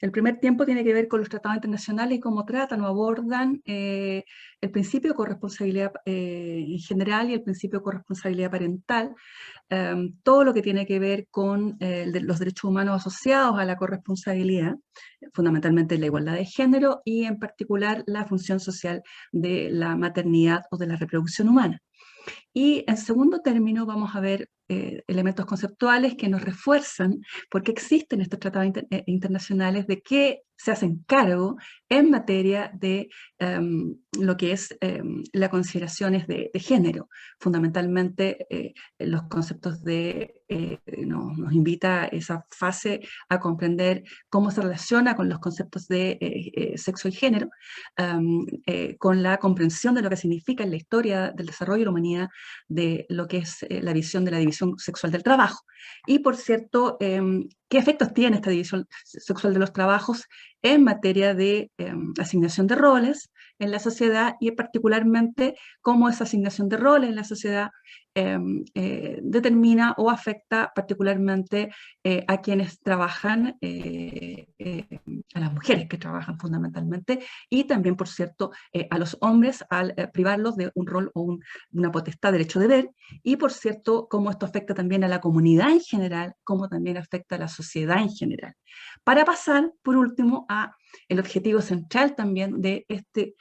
El primer tiempo tiene que ver con los tratados internacionales y cómo tratan o abordan el principio de corresponsabilidad en general y el principio de corresponsabilidad parental, todo lo que tiene que ver con los derechos humanos asociados a la corresponsabilidad, fundamentalmente la igualdad de género y en particular la función social de la maternidad o de la reproducción humana. Y en segundo término vamos a ver elementos conceptuales que nos refuerzan por qué existen estos tratados internacionales, de qué se hacen cargo en materia de lo que es las consideraciones de género. Fundamentalmente los conceptos nos invita a esa fase a comprender cómo se relaciona con los conceptos de sexo y género, con la comprensión de lo que significa en la historia del desarrollo de la humanidad de lo que es la visión de la división sexual del trabajo. Y por cierto, ¿qué efectos tiene esta división sexual de los trabajos en materia de asignación de roles en la sociedad y particularmente cómo esa asignación de roles en la sociedad determina o afecta particularmente a quienes trabajan, a las mujeres que trabajan fundamentalmente, y también, por cierto, a los hombres al privarlos de un rol o una potestad, derecho-deber, y por cierto, cómo esto afecta también a la comunidad en general, cómo también afecta a la sociedad en general. Para pasar, por último, a el objetivo central también de este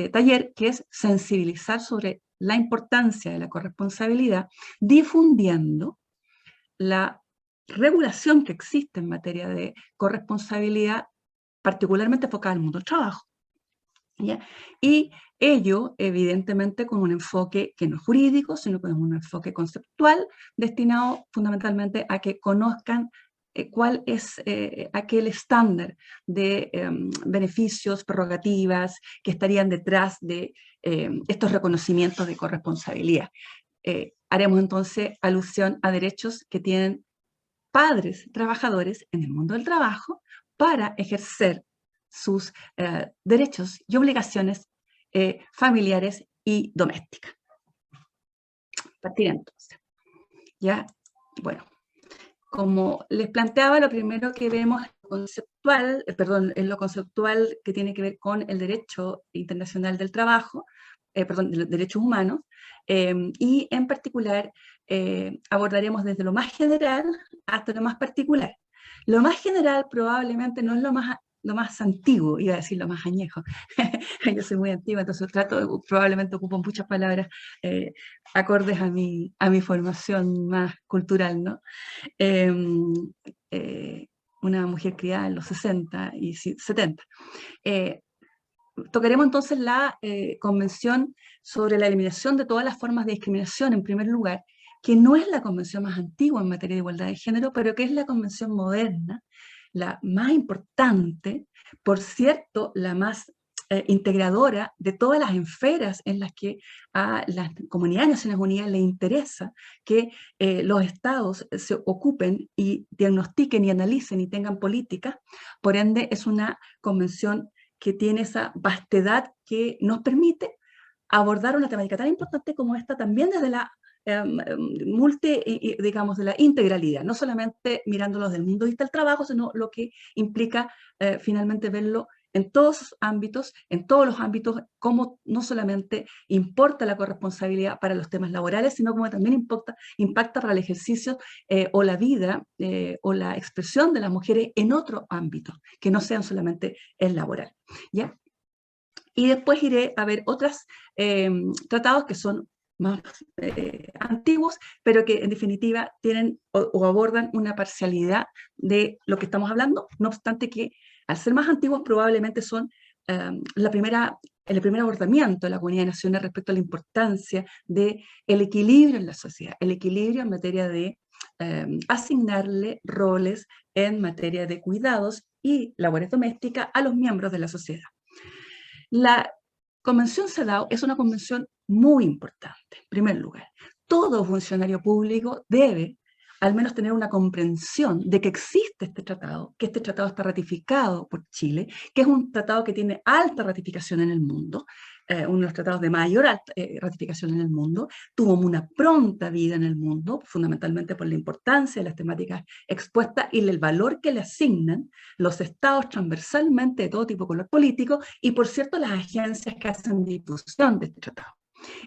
taller, que es sensibilizar sobre la importancia de la corresponsabilidad, difundiendo la regulación que existe en materia de corresponsabilidad, particularmente enfocada al mundo del trabajo. ¿Ya? Y ello, evidentemente, con un enfoque que no es jurídico, sino con un enfoque conceptual, destinado fundamentalmente a que conozcan cuál es aquel estándar de beneficios, prerrogativas que estarían detrás de estos reconocimientos de corresponsabilidad. Haremos entonces alusión a derechos que tienen padres trabajadores en el mundo del trabajo para ejercer sus derechos y obligaciones familiares y domésticas. Partir entonces. Ya, bueno, como les planteaba, lo primero que vemos es lo conceptual que tiene que ver con el derecho internacional del trabajo, de los derechos humanos, y en particular abordaremos desde lo más general hasta lo más particular. Lo más general probablemente no es lo más antiguo, iba a decir lo más añejo. Yo soy muy antigua, entonces probablemente ocupo muchas palabras acordes a mi formación más cultural, ¿no? Una mujer criada en los 60 y 70. Tocaremos entonces la Convención sobre la eliminación de todas las formas de discriminación, en primer lugar, que no es la convención más antigua en materia de igualdad de género, pero que es la convención moderna, la más importante, por cierto, la más integradora de todas las esferas en las que a las comunidades de Naciones Unidas les interesa que los estados se ocupen y diagnostiquen y analicen y tengan políticas. Por ende, es una convención que tiene esa vastedad que nos permite abordar una temática tan importante como esta también desde la digamos, de la integralidad, no solamente mirándolo desde el mundo de vista del trabajo, sino lo que implica finalmente verlo en todos sus ámbitos, en todos los ámbitos, cómo no solamente importa la corresponsabilidad para los temas laborales, sino como también impacta para el ejercicio o la vida o la expresión de las mujeres en otros ámbitos, que no sean solamente el laboral. ¿Ya? Y después iré a ver otros tratados que son más antiguos, pero que en definitiva tienen o abordan una parcialidad de lo que estamos hablando, no obstante que al ser más antiguos probablemente son el primer abordamiento de la comunidad de naciones respecto a la importancia del equilibrio en la sociedad, el equilibrio en materia de asignarle roles en materia de cuidados y labores domésticas a los miembros de la sociedad. La Convención CEDAW es una convención muy importante, en primer lugar. Todo funcionario público debe al menos tener una comprensión de que existe este tratado, que este tratado está ratificado por Chile, que es un tratado que tiene alta ratificación en el mundo, uno de los tratados de mayor ratificación en el mundo, tuvo una pronta vida en el mundo, fundamentalmente por la importancia de las temáticas expuestas y el valor que le asignan los estados transversalmente de todo tipo de color político y, por cierto, las agencias que hacen difusión de este tratado.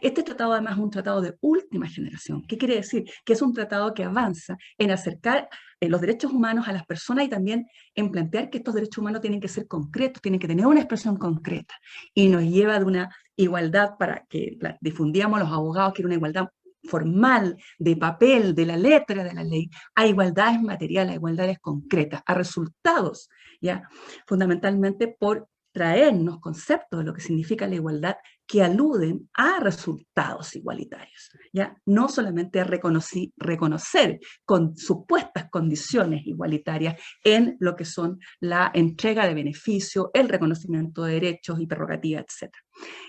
Este tratado además es un tratado de última generación. ¿Qué quiere decir? Que es un tratado que avanza en acercar los derechos humanos a las personas y también en plantear que estos derechos humanos tienen que ser concretos, tienen que tener una expresión concreta. Y nos lleva de una igualdad para que la difundíamos los abogados, que era una igualdad formal, de papel, de la letra de la ley, a igualdades materiales, a igualdades concretas, a resultados, ¿ya? Fundamentalmente por traernos conceptos de lo que significa la igualdad que aluden a resultados igualitarios, ¿ya? No solamente a reconocer con supuestas condiciones igualitarias en lo que son la entrega de beneficios, el reconocimiento de derechos y prerrogativas, etc.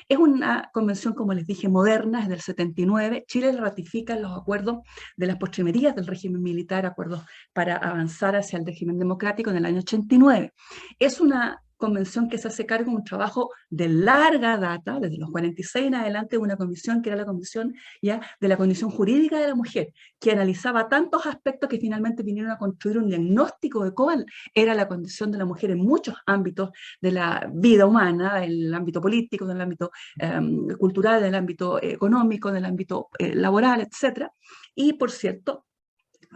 Es una convención, como les dije, moderna, es del 79. Chile ratifica los acuerdos de las postrimerías del régimen militar, acuerdos para avanzar hacia el régimen democrático en el año 89. Es una convención que se hace cargo de un trabajo de larga data, desde los 46 en adelante, una comisión que era la comisión ya de la condición jurídica de la mujer, que analizaba tantos aspectos que finalmente vinieron a construir un diagnóstico de cuál era la condición de la mujer en muchos ámbitos de la vida humana, en el ámbito político, en el ámbito cultural, en el ámbito económico, en el ámbito laboral, etc. Y, por cierto,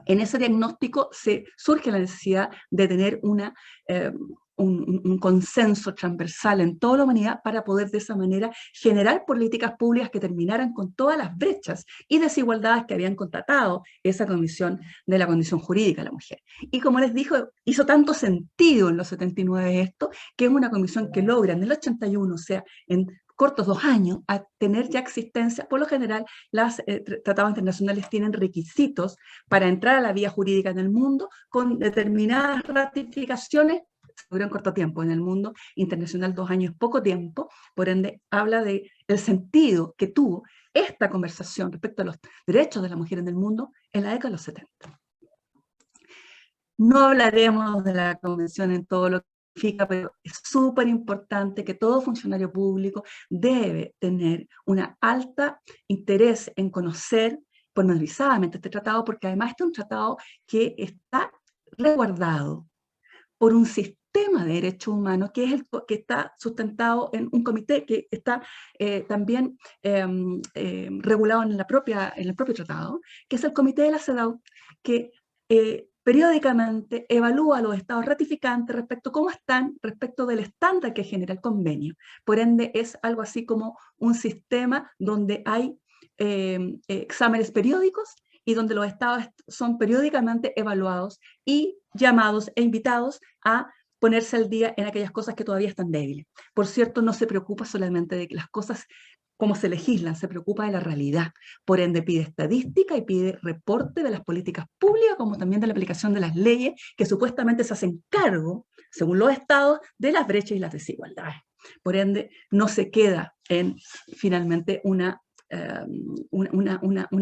en ese diagnóstico surge la necesidad de tener un consenso transversal en toda la humanidad para poder de esa manera generar políticas públicas que terminaran con todas las brechas y desigualdades que habían constatado esa comisión de la condición jurídica de la mujer. Y como les dijo, hizo tanto sentido en los 79 esto, que es una comisión que logra en el 81, o sea, en cortos 2 años, a tener ya existencia. Por lo general, los tratados internacionales tienen requisitos para entrar a la vía jurídica en el mundo con determinadas ratificaciones, se logró en corto tiempo. En el mundo internacional 2 años es poco tiempo, por ende habla del sentido que tuvo esta conversación respecto a los derechos de la mujer en el mundo en la década de los 70. No hablaremos de la convención en todo lo que significa, pero es súper importante que todo funcionario público debe tener un alto interés en conocer pormenorizadamente este tratado, porque además este es un tratado que está resguardado por un sistema de derechos humanos que es el que está sustentado en un comité que está también regulado en el propio tratado, que es el comité de la CEDAW, que periódicamente evalúa a los estados ratificantes respecto a cómo están, respecto del estándar que genera el convenio. Por ende, es algo así como un sistema donde hay exámenes periódicos y donde los estados son periódicamente evaluados y llamados e invitados a ponerse al día en aquellas cosas que todavía están débiles. Por cierto, no se preocupa solamente de las cosas como se legislan, se preocupa de la realidad. Por ende, pide estadística y pide reporte de las políticas públicas, como también de la aplicación de las leyes que supuestamente se hacen cargo, según los estados, de las brechas y las desigualdades. Por ende, no se queda en, finalmente, una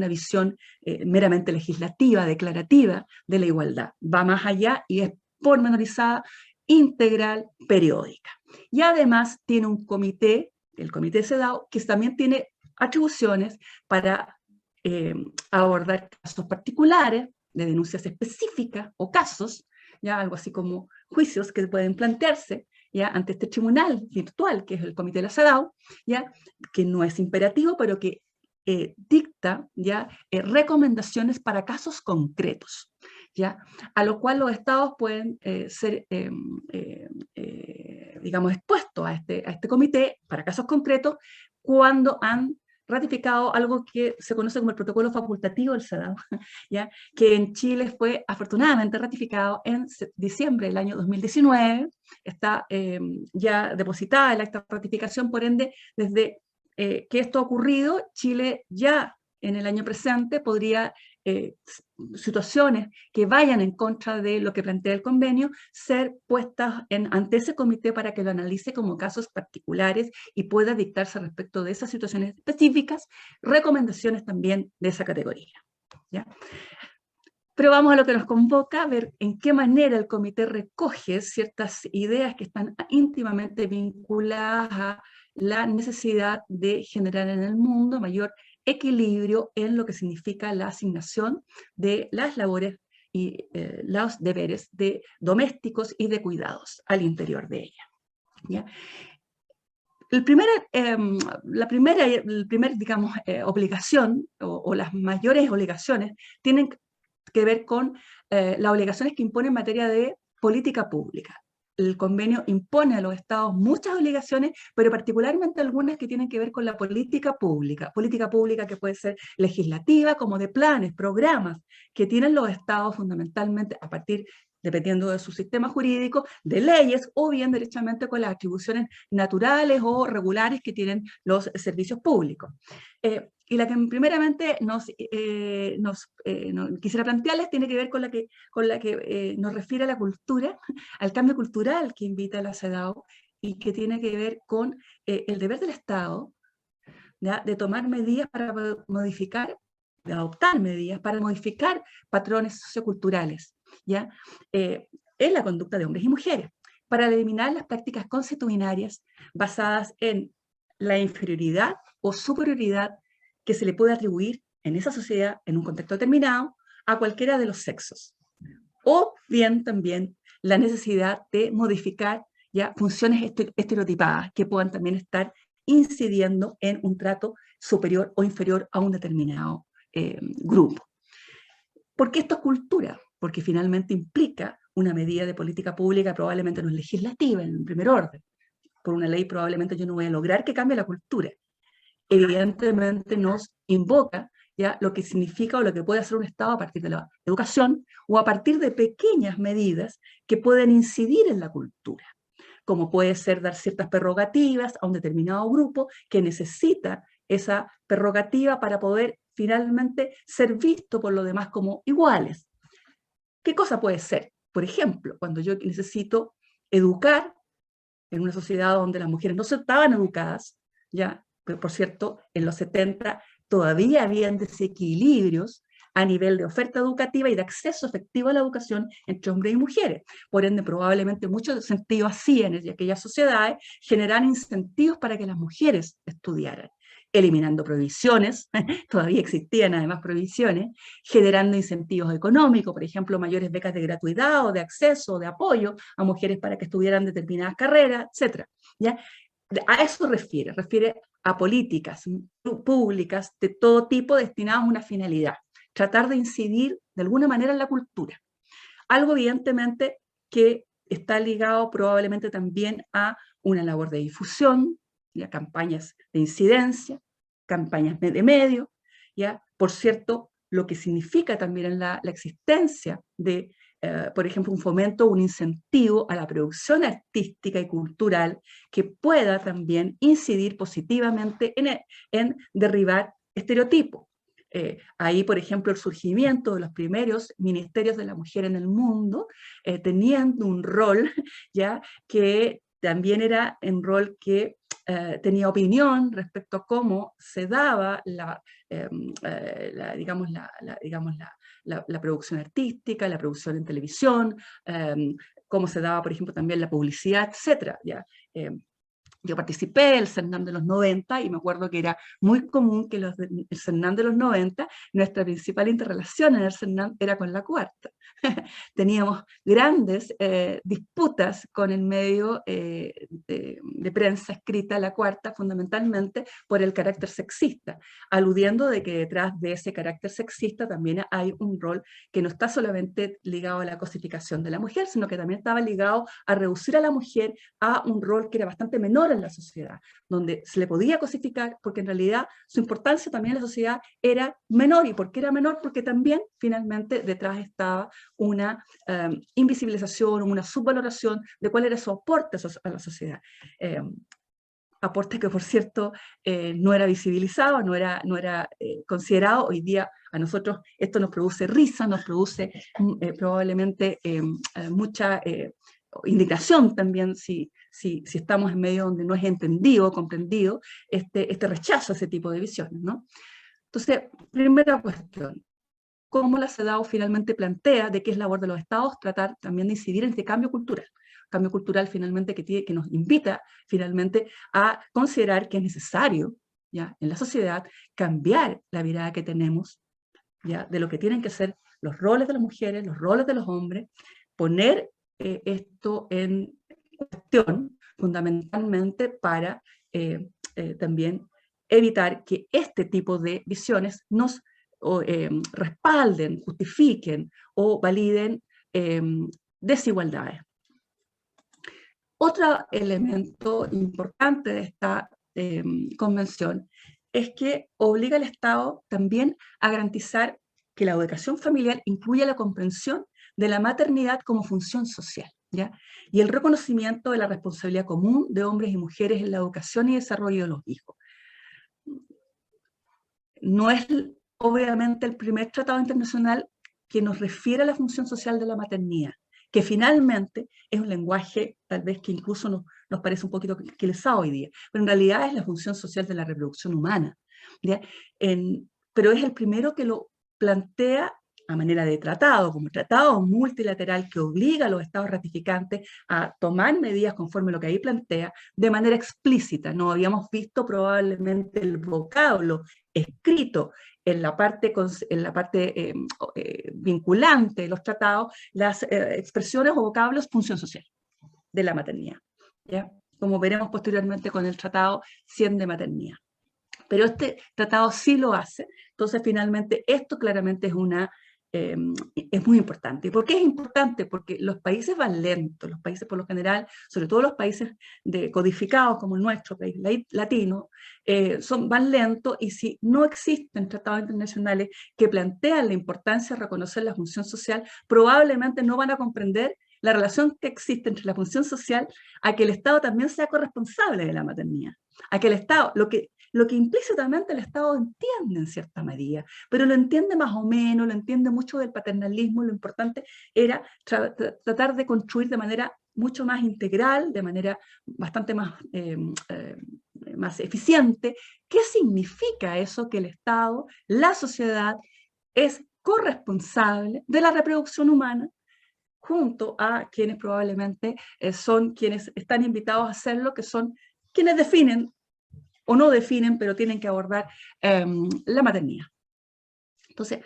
visión meramente legislativa, declarativa de la igualdad. Va más allá y es pormenorizada, integral, periódica. Y además tiene un comité, el comité CEDAW, que también tiene atribuciones para abordar casos particulares de denuncias específicas o casos, ya algo así como juicios que pueden plantearse ya ante este tribunal virtual que es el comité de la CEDAW, ya que no es imperativo, pero que dicta ya recomendaciones para casos concretos, ya a lo cual los estados pueden ser digamos expuestos a este comité para casos concretos cuando han ratificado algo que se conoce como el protocolo facultativo del CEDAW, ¿ya? Que en Chile fue afortunadamente ratificado en diciembre del año 2019, está ya depositada el acta de ratificación, por ende, desde que esto ha ocurrido, Chile ya en el año presente podría situaciones que vayan en contra de lo que plantea el convenio, ser puestas ante ese comité para que lo analice como casos particulares y pueda dictarse respecto de esas situaciones específicas, recomendaciones también de esa categoría, ¿ya? Pero vamos a lo que nos convoca, a ver en qué manera el comité recoge ciertas ideas que están íntimamente vinculadas a la necesidad de generar en el mundo mayor equilibrio en lo que significa la asignación de las labores y los deberes de domésticos y de cuidados al interior de ella. ¿Ya? La primera, digamos, obligación o las mayores obligaciones tienen que ver con las obligaciones que impone en materia de política pública. El convenio impone a los estados muchas obligaciones, pero particularmente algunas que tienen que ver con la política pública que puede ser legislativa, como de planes, programas, que tienen los estados fundamentalmente a partir, dependiendo de su sistema jurídico, de leyes o bien derechamente con las atribuciones naturales o regulares que tienen los servicios públicos. Y la que primeramente quisiera plantearles tiene que ver con la que nos refiere a la cultura, al cambio cultural que invita la CEDAW y que tiene que ver con el deber del Estado, ¿ya?, de tomar medidas para modificar, de adoptar medidas para modificar patrones socioculturales, ¿ya? En la conducta de hombres y mujeres, para eliminar las prácticas consuetudinarias basadas en la inferioridad o superioridad que se le puede atribuir en esa sociedad, en un contexto determinado, a cualquiera de los sexos. O bien también la necesidad de modificar ya funciones estereotipadas que puedan también estar incidiendo en un trato superior o inferior a un determinado grupo. ¿Por qué esto es cultura? Porque finalmente implica una medida de política pública, probablemente no es legislativa en primer orden. Por una ley probablemente yo no voy a lograr que cambie la cultura. Evidentemente nos invoca ya lo que significa o lo que puede hacer un Estado a partir de la educación o a partir de pequeñas medidas que pueden incidir en la cultura, como puede ser dar ciertas prerrogativas a un determinado grupo que necesita esa prerrogativa para poder finalmente ser visto por los demás como iguales. ¿Qué cosa puede ser? Por ejemplo, cuando yo necesito educar en una sociedad donde las mujeres no estaban educadas, ya, pero por cierto, en los 70 todavía habían desequilibrios a nivel de oferta educativa y de acceso efectivo a la educación entre hombres y mujeres. Por ende, probablemente mucho sentido hacían en aquellas sociedades generar incentivos para que las mujeres estudiaran, eliminando prohibiciones, todavía existían además prohibiciones, generando incentivos económicos, por ejemplo, mayores becas de gratuidad o de acceso o de apoyo a mujeres para que estudiaran determinadas carreras, etc. ¿Ya? A eso refiere a políticas públicas de todo tipo destinadas a una finalidad, tratar de incidir de alguna manera en la cultura. Algo evidentemente que está ligado probablemente también a una labor de difusión, ya, campañas de incidencia, campañas de medio, ya, por cierto, lo que significa también la existencia de, por ejemplo, un fomento, un incentivo a la producción artística y cultural que pueda también incidir positivamente en derribar estereotipos. Ahí, por ejemplo, el surgimiento de los primeros ministerios de la mujer en el mundo, teniendo un rol ya que también era un rol que tenía opinión respecto a cómo se daba la producción artística, la producción en televisión, cómo se daba, por ejemplo, también la publicidad, etc. ¿Ya? Yo participé del CERNAM de los 90 y me acuerdo que era muy común que el CERNAM de los 90, nuestra principal interrelación en el CERNAM era con la cuarta. Teníamos grandes disputas con el medio de prensa escrita, la cuarta, fundamentalmente por el carácter sexista, aludiendo de que detrás de ese carácter sexista también hay un rol que no está solamente ligado a la cosificación de la mujer, sino que también estaba ligado a reducir a la mujer a un rol que era bastante menor en la sociedad, donde se le podía cosificar porque en realidad su importancia también en la sociedad era menor. ¿Y por qué era menor? Porque también finalmente detrás estaba una invisibilización, una subvaloración de cuál era su aporte a la sociedad. Aporte que, por cierto, no era visibilizado, no era considerado. Hoy día a nosotros esto nos produce risa, nos produce probablemente mucha indignación también si estamos en medio donde no es entendido, comprendido este rechazo a ese tipo de visiones, ¿no? Entonces, primera cuestión, cómo la CEDAW finalmente plantea de que es labor de los estados tratar también de incidir en este cambio cultural finalmente que nos invita finalmente a considerar que es necesario, ¿ya?, en la sociedad cambiar la mirada que tenemos, ¿ya?, de lo que tienen que ser los roles de las mujeres, los roles de los hombres, poner esto en cuestión fundamentalmente para también evitar que este tipo de visiones nos respalden, justifiquen o validen desigualdades. Otro elemento importante de esta convención es que obliga al Estado también a garantizar que la educación familiar incluya la comprensión de la maternidad como función social, ¿ya?, y el reconocimiento de la responsabilidad común de hombres y mujeres en la educación y desarrollo de los hijos. No es obviamente el primer tratado internacional que nos refiere a la función social de la maternidad, que finalmente es un lenguaje tal vez que incluso nos parece un poquito quilesado hoy día, pero en realidad es la función social de la reproducción humana, ¿ya? Pero es el primero que lo plantea a manera de tratado, como tratado multilateral que obliga a los estados ratificantes a tomar medidas conforme a lo que ahí plantea, de manera explícita. No habíamos visto probablemente el vocablo escrito en la parte vinculante de los tratados, las expresiones o vocablos función social de la maternidad, ¿ya?, como veremos posteriormente con el tratado 100 de maternidad. Pero este tratado sí lo hace, entonces finalmente esto claramente es muy importante. ¿Y por qué es importante? Porque los países van lentos, los países por lo general, sobre todo los países codificados como el nuestro país latino, van lentos, y si no existen tratados internacionales que plantean la importancia de reconocer la función social, probablemente no van a comprender la relación que existe entre la función social a que el Estado también sea corresponsable de la maternidad, a que el Estado, lo que implícitamente el Estado entiende en cierta medida, pero lo entiende más o menos, lo entiende mucho del paternalismo. Lo importante era tratar de construir de manera mucho más integral, de manera bastante más eficiente. ¿Qué significa eso? Que el Estado, la sociedad, es corresponsable de la reproducción humana, junto a quienes probablemente son quienes están invitados a hacerlo, que son quienes definen o no definen, pero tienen que abordar la maternidad. Entonces,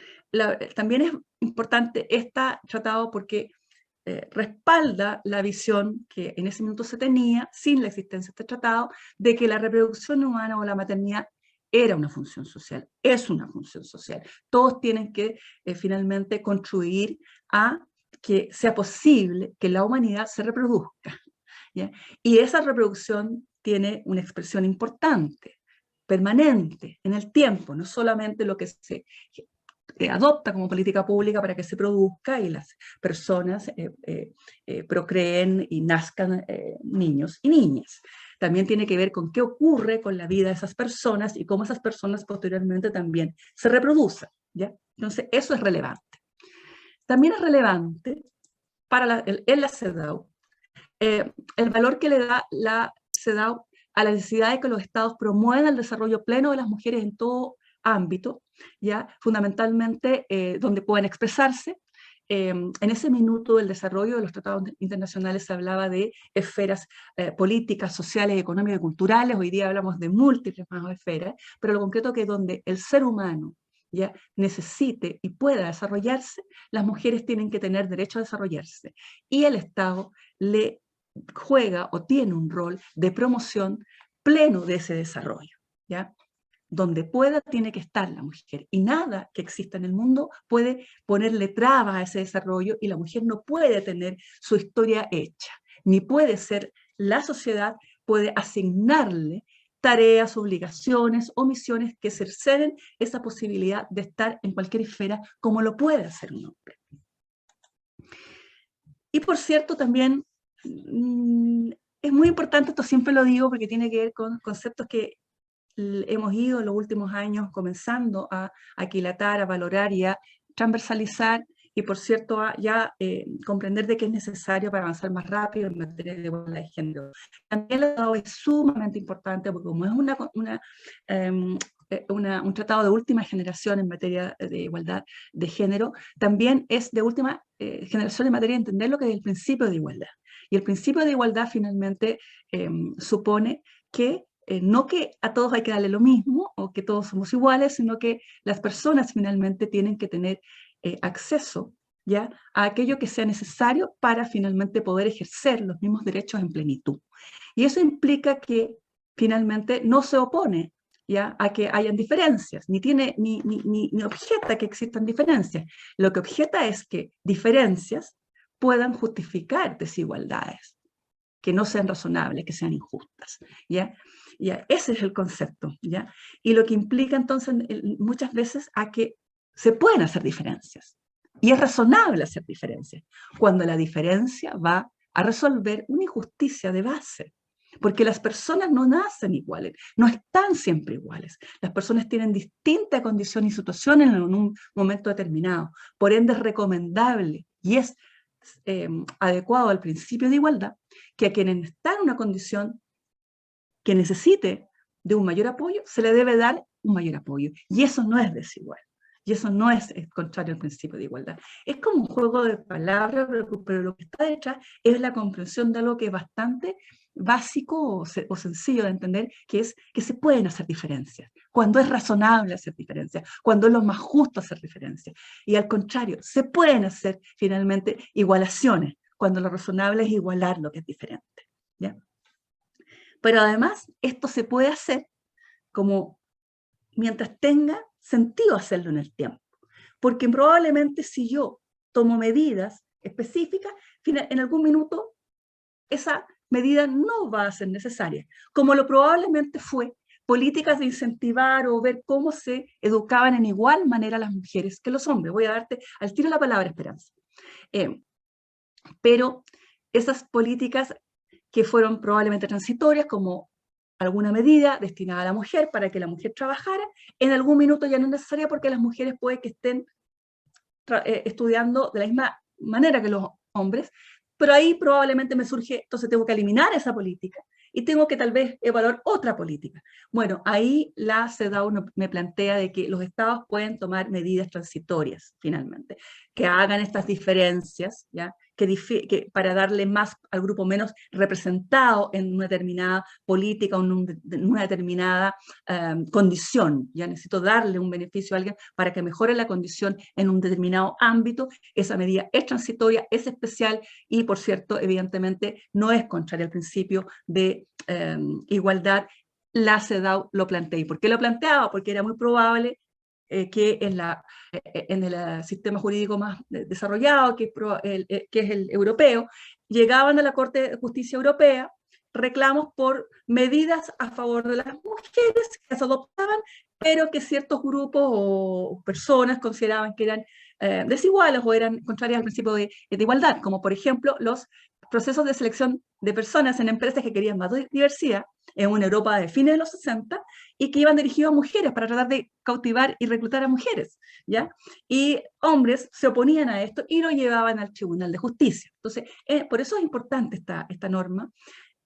también es importante este tratado porque respalda la visión que en ese momento se tenía, sin la existencia de este tratado, de que la reproducción humana o la maternidad era una función social, es una función social. Todos tienen que finalmente contribuir a que sea posible que la humanidad se reproduzca, ¿ya? Y esa reproducción tiene una expresión importante, permanente, en el tiempo, no solamente lo que se adopta como política pública para que se produzca y las personas procreen y nazcan niños y niñas. También tiene que ver con qué ocurre con la vida de esas personas y cómo esas personas posteriormente también se reproducen, ¿ya? Entonces, eso es relevante. También es relevante en la CEDAW el valor que le da la CEDAW a la necesidad de que los estados promuevan el desarrollo pleno de las mujeres en todo ámbito, ya fundamentalmente donde puedan expresarse. En ese minuto del desarrollo de los tratados internacionales se hablaba de esferas políticas, sociales, económicas y culturales. Hoy día hablamos de múltiples más esferas, pero lo concreto es que donde el ser humano ya necesite y pueda desarrollarse, las mujeres tienen que tener derecho a desarrollarse, y el Estado le juega o tiene un rol de promoción pleno de ese desarrollo, ¿ya? Donde pueda tiene que estar la mujer, y nada que exista en el mundo puede ponerle trabas a ese desarrollo, y la mujer no puede tener su historia hecha, ni puede ser, la sociedad puede asignarle tareas, obligaciones o misiones que cercenen esa posibilidad de estar en cualquier esfera como lo puede hacer un hombre. Y por cierto, también es muy importante, esto siempre lo digo porque tiene que ver con conceptos que hemos ido en los últimos años comenzando a aquilatar, a valorar y a transversalizar, y por cierto ya comprender de qué es necesario para avanzar más rápido en materia de igualdad de género. También lo es sumamente importante porque como es un tratado de última generación en materia de igualdad de género, también es de última generación en materia de entender lo que es el principio de igualdad. Y el principio de igualdad finalmente supone que no que a todos hay que darle lo mismo o que todos somos iguales, sino que las personas finalmente tienen que tener acceso, ¿ya?, a aquello que sea necesario para finalmente poder ejercer los mismos derechos en plenitud. Y eso implica que finalmente no se opone, ¿ya?, a que hayan diferencias, ni objeta que existan diferencias. Lo que objeta es que diferencias puedan justificar desigualdades, que no sean razonables, que sean injustas, ¿ya? ¿Ya? Ese es el concepto, ¿ya? Y lo que implica entonces muchas veces a que se pueden hacer diferencias, y es razonable hacer diferencias, cuando la diferencia va a resolver una injusticia de base, porque las personas no nacen iguales, no están siempre iguales. Las personas tienen distinta condición y situación en un momento determinado. Por ende, es recomendable y es adecuado al principio de igualdad que a quienes están en una condición que necesite de un mayor apoyo, se le debe dar un mayor apoyo. Y eso no es desigual. Y eso no es contrario al principio de igualdad. Es como un juego de palabras, pero lo que está detrás es la comprensión de algo que es bastante básico o sencillo de entender, que es que se pueden hacer diferencias, cuando es razonable hacer diferencias, cuando es lo más justo hacer diferencias. Y al contrario, se pueden hacer finalmente igualaciones, cuando lo razonable es igualar lo que es diferente, ¿ya? Pero además, esto se puede hacer como mientras tenga sentido hacerlo en el tiempo. Porque probablemente si yo tomo medidas específicas, en algún minuto esa medida no va a ser necesaria, como lo probablemente fue políticas de incentivar o ver cómo se educaban en igual manera las mujeres que los hombres. Voy a darte al tiro la palabra Esperanza. Pero esas políticas que fueron probablemente transitorias, como alguna medida destinada a la mujer para que la mujer trabajara, en algún minuto ya no es necesaria porque las mujeres puede que estén estudiando de la misma manera que los hombres, pero ahí probablemente me surge, entonces tengo que eliminar esa política y tengo que tal vez evaluar otra política. Bueno, ahí la CEDAW me plantea de que los estados pueden tomar medidas transitorias, finalmente, que hagan estas diferencias, ¿ya? Que para darle más al grupo menos representado en una determinada política o en una determinada condición. Ya necesito darle un beneficio a alguien para que mejore la condición en un determinado ámbito. Esa medida es transitoria, es especial y, por cierto, evidentemente no es contraria al principio de igualdad. La CEDAW lo plantea. ¿Y por qué lo planteaba? Porque era muy probable que en el sistema jurídico más desarrollado, que es el europeo, llegaban a la Corte de Justicia Europea reclamos por medidas a favor de las mujeres que se adoptaban, pero que ciertos grupos o personas consideraban que eran desiguales o eran contrarias al principio de igualdad, como por ejemplo los procesos de selección de personas en empresas que querían más diversidad en una Europa de fines de los 60 y que iban dirigidos a mujeres para tratar de cautivar y reclutar a mujeres, ¿ya? Y hombres se oponían a esto y lo llevaban al Tribunal de Justicia. Entonces, por eso es importante esta norma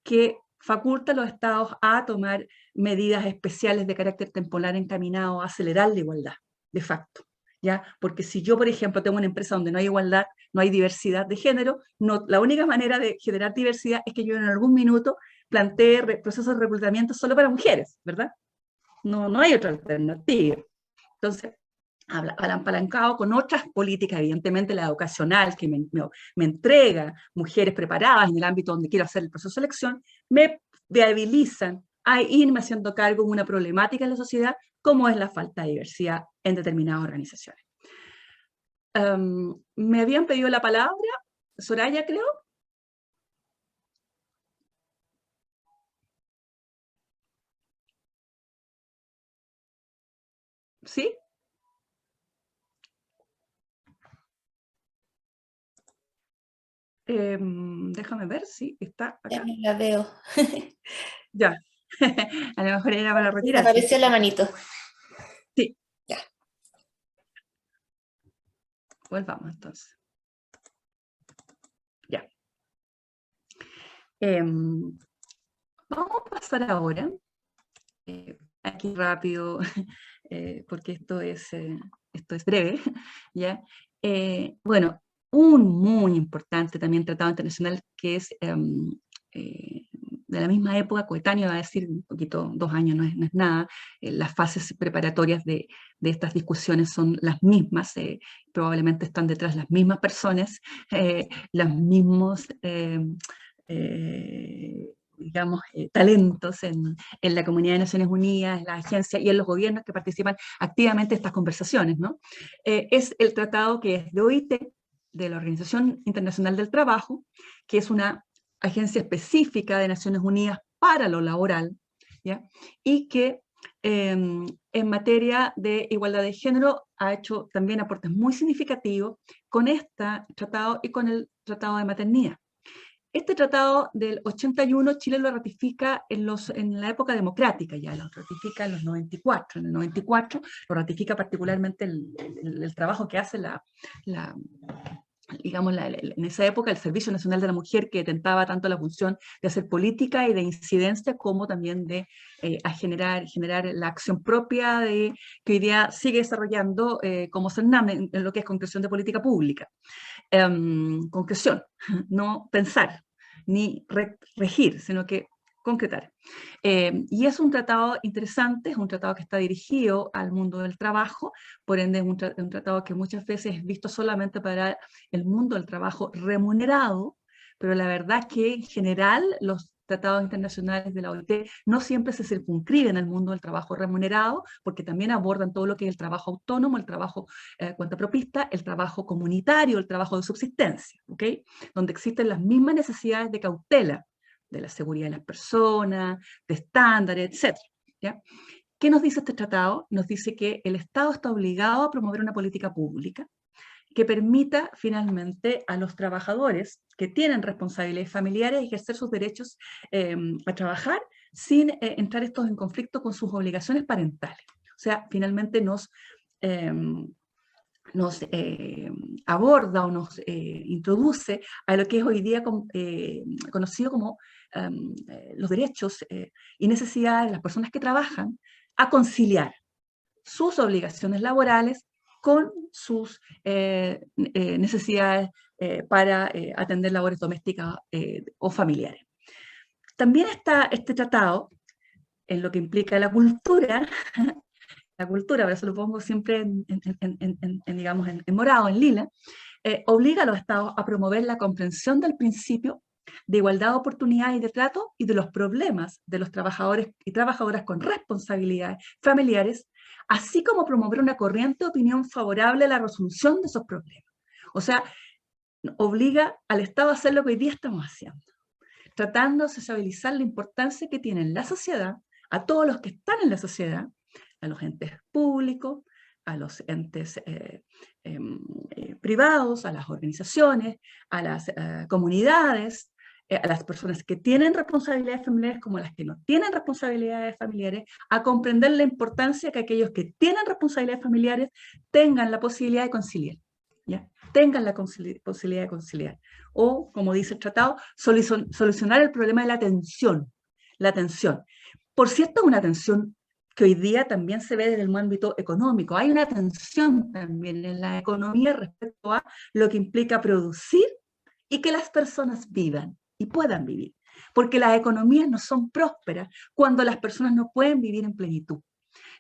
que faculta a los estados a tomar medidas especiales de carácter temporal encaminado a acelerar la igualdad, de facto. ¿Ya? Porque si yo, por ejemplo, tengo una empresa donde no hay igualdad, no hay diversidad de género, la única manera de generar diversidad es que yo en algún minuto plantee procesos de reclutamiento solo para mujeres, ¿verdad? No hay otra alternativa. Entonces, al apalancado con otras políticas, evidentemente la educacional, que me entrega mujeres preparadas en el ámbito donde quiero hacer el proceso de selección, me viabilizan a irme haciendo cargo de una problemática en la sociedad, como es la falta de diversidad en determinadas organizaciones. Me habían pedido la palabra, Soraya, creo. ¿Sí? Déjame ver si está Ya acá. no la veo. Ya. A lo mejor era para retirarse. Desapareció la manito. Sí. Ya. Volvamos entonces. Ya. Vamos a pasar ahora aquí rápido, porque esto es breve, ¿ya? Bueno, un muy importante también tratado internacional que es de la misma época, coetáneo, va a decir un poquito, 2 años no es nada, las fases preparatorias de estas discusiones son las mismas, probablemente están detrás las mismas personas, los mismos digamos, talentos en la comunidad de Naciones Unidas, en la agencia y en los gobiernos que participan activamente en estas conversaciones, ¿no? Es el tratado que es de OIT, de la Organización Internacional del Trabajo, que es una agencia específica de Naciones Unidas para lo laboral, ¿ya? Y que en materia de igualdad de género ha hecho también aportes muy significativos con este tratado y con el tratado de maternidad. Este tratado del 81 Chile lo ratifica en la época democrática, ya lo ratifica en los 94. En el 94 lo ratifica particularmente el trabajo que hace digamos, en esa época el Servicio Nacional de la Mujer, que tentaba tanto la función de hacer política y de incidencia como también de generar la acción propia que hoy día sigue desarrollando como CERNAM en lo que es concreción de política pública. Concreción, no pensar, ni regir, sino que concretar. Y es un tratado interesante, es un tratado que está dirigido al mundo del trabajo, por ende es un tratado que muchas veces es visto solamente para el mundo del trabajo remunerado, pero la verdad es que en general los tratados internacionales de la OIT no siempre se circunscriben al mundo del trabajo remunerado, porque también abordan todo lo que es el trabajo autónomo, el trabajo cuentapropista, el trabajo comunitario, el trabajo de subsistencia, ¿ok? Donde existen las mismas necesidades de cautela, de la seguridad de las personas, de estándares, etc. ¿Ya? ¿Qué nos dice este tratado? Nos dice que el Estado está obligado a promover una política pública que permita finalmente a los trabajadores que tienen responsabilidades familiares ejercer sus derechos a trabajar sin entrar estos en conflicto con sus obligaciones parentales. O sea, finalmente nos aborda o nos introduce a lo que es hoy día conocido como los derechos y necesidades de las personas que trabajan a conciliar sus obligaciones laborales con sus necesidades para atender labores domésticas o familiares. También está este tratado en lo que implica la cultura, por eso lo pongo siempre digamos, en morado, en lila, obliga a los estados a promover la comprensión del principio de igualdad de oportunidades y de trato y de los problemas de los trabajadores y trabajadoras con responsabilidades familiares, así como promover una corriente de opinión favorable a la resolución de esos problemas. O sea, obliga al Estado a hacer lo que hoy día estamos haciendo, tratando de sociabilizar la importancia que tiene en la sociedad, a todos los que están en la sociedad, a los entes públicos, a los entes privados, a las organizaciones, a las comunidades, a las personas que tienen responsabilidades familiares como las que no tienen responsabilidades familiares, a comprender la importancia que aquellos que tienen responsabilidades familiares tengan la posibilidad de conciliar, ¿ya? Tengan la posibilidad de conciliar. O, como dice el tratado, solucionar el problema de la tensión. La tensión. Por cierto, una tensión que hoy día también se ve desde el ámbito económico. Hay una tensión también en la economía respecto a lo que implica producir y que las personas vivan y puedan vivir. Porque las economías no son prósperas cuando las personas no pueden vivir en plenitud.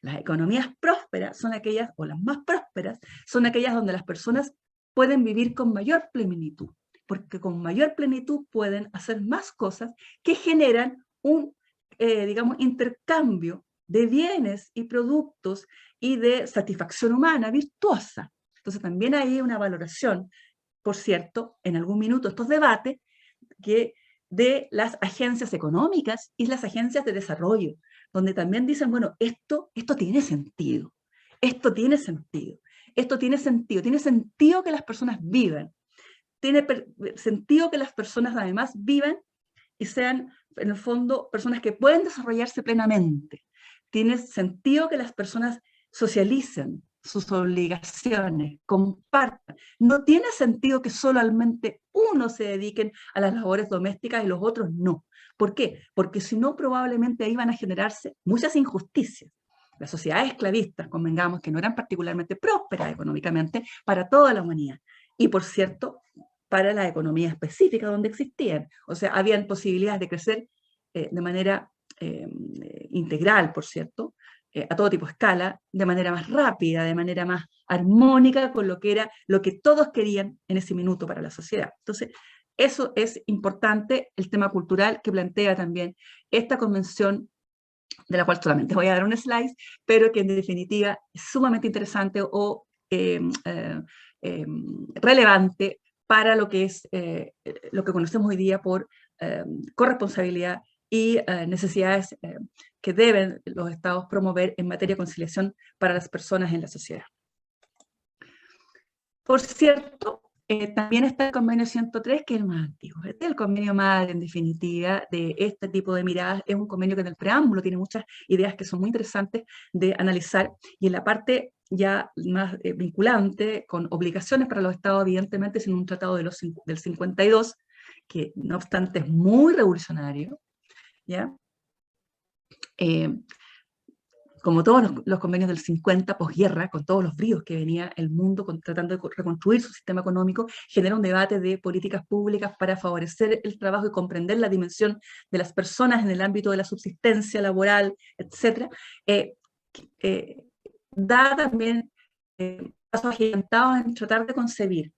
Las economías prósperas son aquellas, o las más prósperas, son aquellas donde las personas pueden vivir con mayor plenitud, porque con mayor plenitud pueden hacer más cosas que generan un, digamos, intercambio de bienes y productos y de satisfacción humana virtuosa. Entonces también hay una valoración, por cierto, en algún minuto estos debates, que de las agencias económicas y las agencias de desarrollo, donde también dicen, bueno, esto tiene sentido, esto tiene sentido, esto tiene sentido que las personas vivan, tiene sentido que las personas además vivan y sean, en el fondo, personas que pueden desarrollarse plenamente. Tiene sentido que las personas socialicen, sus obligaciones, compartan. No tiene sentido que solamente unos se dediquen a las labores domésticas y los otros no. ¿Por qué? Porque si no, probablemente ahí van a generarse muchas injusticias. Las sociedades esclavistas, convengamos que no eran particularmente prósperas económicamente para toda la humanidad. Y por cierto, para la economía específica donde existían. O sea, habían posibilidades de crecer de manera integral, por cierto, a todo tipo de escala, de manera más rápida, de manera más armónica con lo que era lo que todos querían en ese minuto para la sociedad. Entonces, eso es importante, el tema cultural que plantea también esta convención, de la cual solamente voy a dar un slide, pero que en definitiva es sumamente interesante o relevante para lo que es lo que conocemos hoy día por corresponsabilidad y necesidades que deben los estados promover en materia de conciliación para las personas en la sociedad. Por cierto, también está el convenio 103, que es el más antiguo. Este es el convenio madre, en definitiva, de este tipo de miradas. Es un convenio que en el preámbulo tiene muchas ideas que son muy interesantes de analizar, y en la parte ya más vinculante, con obligaciones para los estados, evidentemente, es en un tratado del 52, que no obstante es muy revolucionario, ¿ya? Como todos los convenios del 50, posguerra, con todos los bríos que venía el mundo tratando de reconstruir su sistema económico, genera un debate de políticas públicas para favorecer el trabajo y comprender la dimensión de las personas en el ámbito de la subsistencia laboral, etc. Da también pasos agigantados en tratar de concebir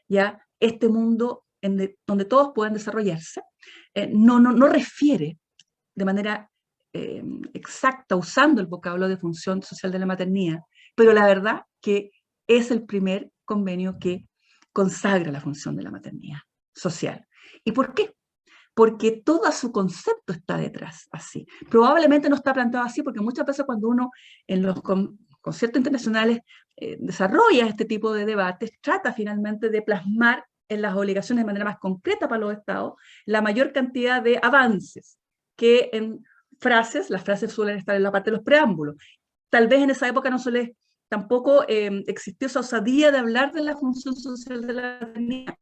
ya este mundo donde todos puedan desarrollarse. No refiere de manera exacta, usando el vocablo de función social de la maternidad, pero la verdad que es el primer convenio que consagra la función de la maternidad social. ¿Y por qué? Porque todo su concepto está detrás, así. Probablemente no está planteado así, porque muchas veces cuando uno en los conciertos internacionales desarrolla este tipo de debates, trata finalmente de plasmar en las obligaciones de manera más concreta para los estados la mayor cantidad de avances que en frases, las frases suelen estar en la parte de los preámbulos. Tal vez en esa época no se les tampoco existió esa osadía de hablar de la función social de la maternidad.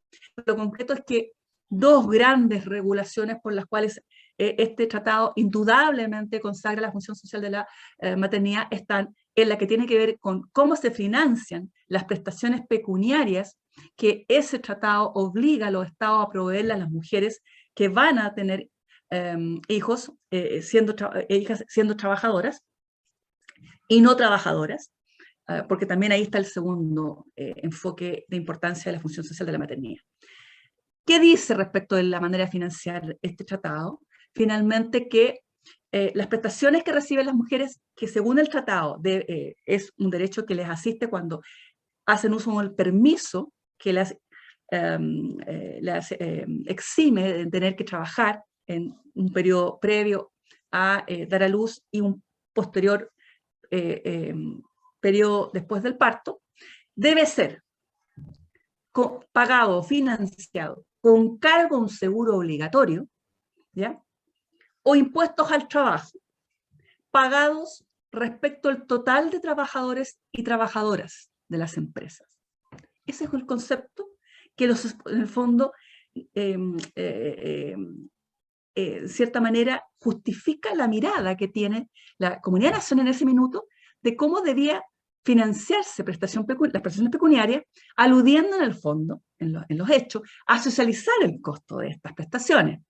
Lo concreto es que dos grandes regulaciones por las cuales este tratado indudablemente consagra la función social de la maternidad están en la que tiene que ver con cómo se financian las prestaciones pecuniarias que ese tratado obliga a los estados a proveerle a las mujeres que van a tener hijos hijas siendo trabajadoras y no trabajadoras, porque también ahí está el segundo enfoque de importancia de la función social de la maternidad. ¿Qué dice respecto de la manera de financiar este tratado? Finalmente que las prestaciones que reciben las mujeres, que según el tratado es un derecho que les asiste cuando hacen uso del permiso que las exime de tener que trabajar en un periodo previo a dar a luz y un posterior periodo después del parto, debe ser pagado, financiado, con cargo a un seguro obligatorio, ¿ya? O impuestos al trabajo, pagados respecto al total de trabajadores y trabajadoras de las empresas. Ese es el concepto que en el fondo, en cierta manera, justifica la mirada que tiene la Comunidad de Naciones en ese minuto de cómo debía financiarse las prestaciones pecuniarias, aludiendo en el fondo, en los hechos, a socializar el costo de estas prestaciones,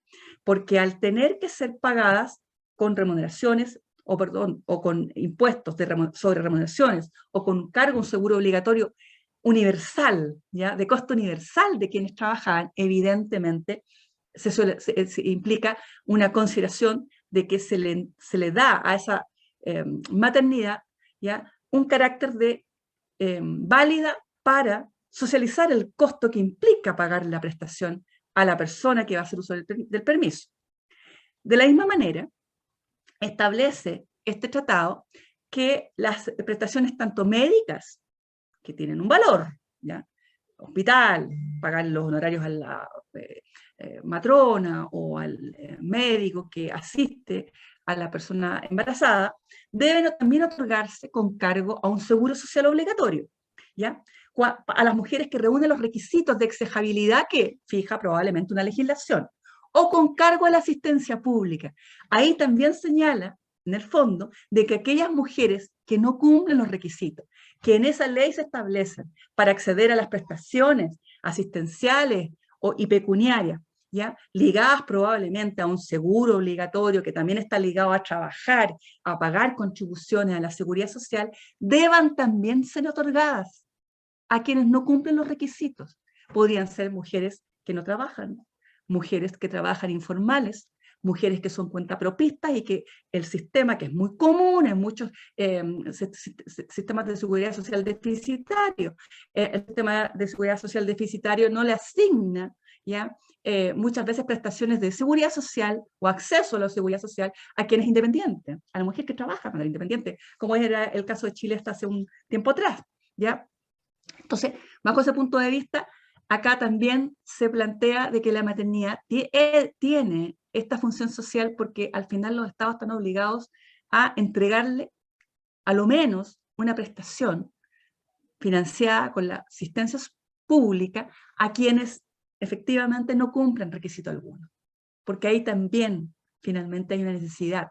porque al tener que ser pagadas con remuneraciones, o con impuestos sobre remuneraciones, o con cargo un seguro obligatorio universal, ¿ya? De costo universal de quienes trabajaban, evidentemente se implica una consideración de que se le da a esa maternidad, ¿ya? Un carácter de válida para socializar el costo que implica pagar la prestación a la persona que va a hacer uso del permiso. De la misma manera, establece este tratado que las prestaciones tanto médicas, que tienen un valor, ¿ya? Hospital, pagar los honorarios a la matrona o al médico que asiste a la persona embarazada, deben también otorgarse con cargo a un seguro social obligatorio, ¿ya? A las mujeres que reúnen los requisitos de exejabilidad que fija probablemente una legislación, o con cargo a la asistencia pública. Ahí también señala, en el fondo, de que aquellas mujeres que no cumplen los requisitos, que en esa ley se establecen para acceder a las prestaciones asistenciales y pecuniarias, ¿ya? Ligadas probablemente a un seguro obligatorio que también está ligado a trabajar, a pagar contribuciones a la seguridad social, deban también ser otorgadas a quienes no cumplen los requisitos. Podrían ser mujeres que no trabajan, mujeres que trabajan informales, mujeres que son cuentapropistas y que el sistema, que es muy común en muchos sistemas de seguridad social deficitarios, el sistema de seguridad social deficitario no le asigna, ¿ya? Muchas veces prestaciones de seguridad social o acceso a la seguridad social a quienes independientes, a la mujer que trabaja para el independiente, como era el caso de Chile hasta hace un tiempo atrás, ¿ya? Entonces, bajo ese punto de vista, acá también se plantea de que la maternidad tiene esta función social porque al final los estados están obligados a entregarle a lo menos una prestación financiada con la asistencia pública a quienes efectivamente no cumplen requisito alguno. Porque ahí también finalmente hay una necesidad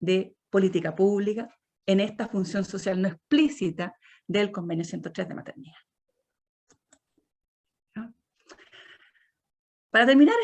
de política pública en esta función social no explícita del Convenio 103 de maternidad. Para terminar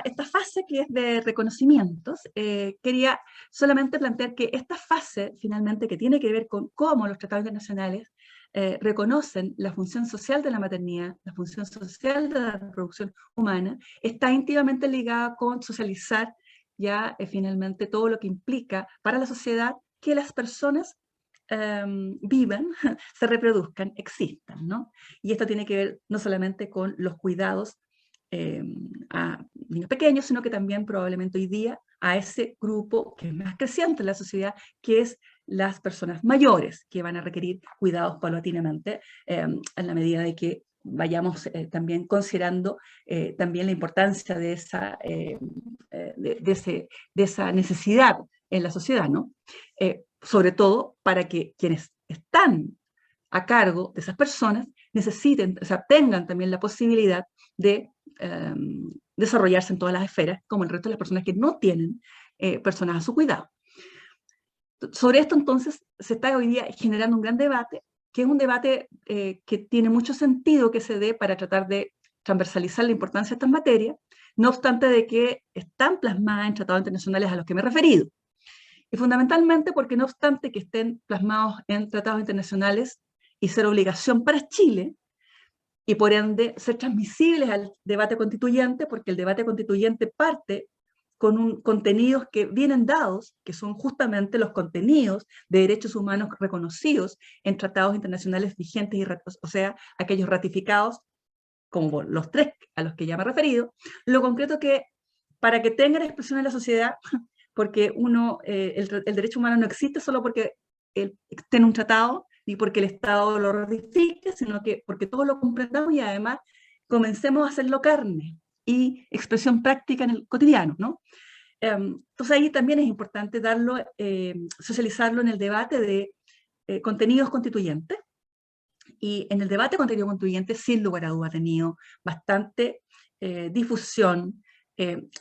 esta fase que es de reconocimientos, quería solamente plantear que esta fase, finalmente, que tiene que ver con cómo los tratados internacionales reconocen la función social de la maternidad, la función social de la reproducción humana, está íntimamente ligada con socializar ya finalmente todo lo que implica para la sociedad que las personas vivan, se reproduzcan, existan, ¿no? Y esto tiene que ver no solamente con los cuidados a niños pequeños, sino que también probablemente hoy día a ese grupo que es más creciente en la sociedad, que es las personas mayores, que van a requerir cuidados paulatinamente en la medida de que vayamos también considerando también la importancia de esa necesidad en la sociedad, ¿no? Sobre todo para que quienes están a cargo de esas personas necesiten, o sea, tengan también la posibilidad de desarrollarse en todas las esferas, como el resto de las personas que no tienen personas a su cuidado. Sobre esto, entonces, se está hoy día generando un gran debate, que es un debate que tiene mucho sentido que se dé para tratar de transversalizar la importancia de estas materias, no obstante de que están plasmadas en tratados internacionales a los que me he referido. Y fundamentalmente porque no obstante que estén plasmados en tratados internacionales y ser obligación para Chile, y por ende ser transmisibles al debate constituyente, porque el debate constituyente parte con contenidos que vienen dados, que son justamente los contenidos de derechos humanos reconocidos en tratados internacionales vigentes, o sea, aquellos ratificados, como los 3 a los que ya me he referido. Lo concreto que, para que tengan expresión en la sociedad, porque el derecho humano no existe solo porque esté en un tratado, ni porque el Estado lo ratifique, sino que porque todos lo comprendamos y además comencemos a hacerlo carne y expresión práctica en el cotidiano, ¿no? Entonces ahí también es importante socializarlo en el debate de contenidos constituyentes, y en el debate contenido constituyente, sin lugar a duda, ha tenido bastante difusión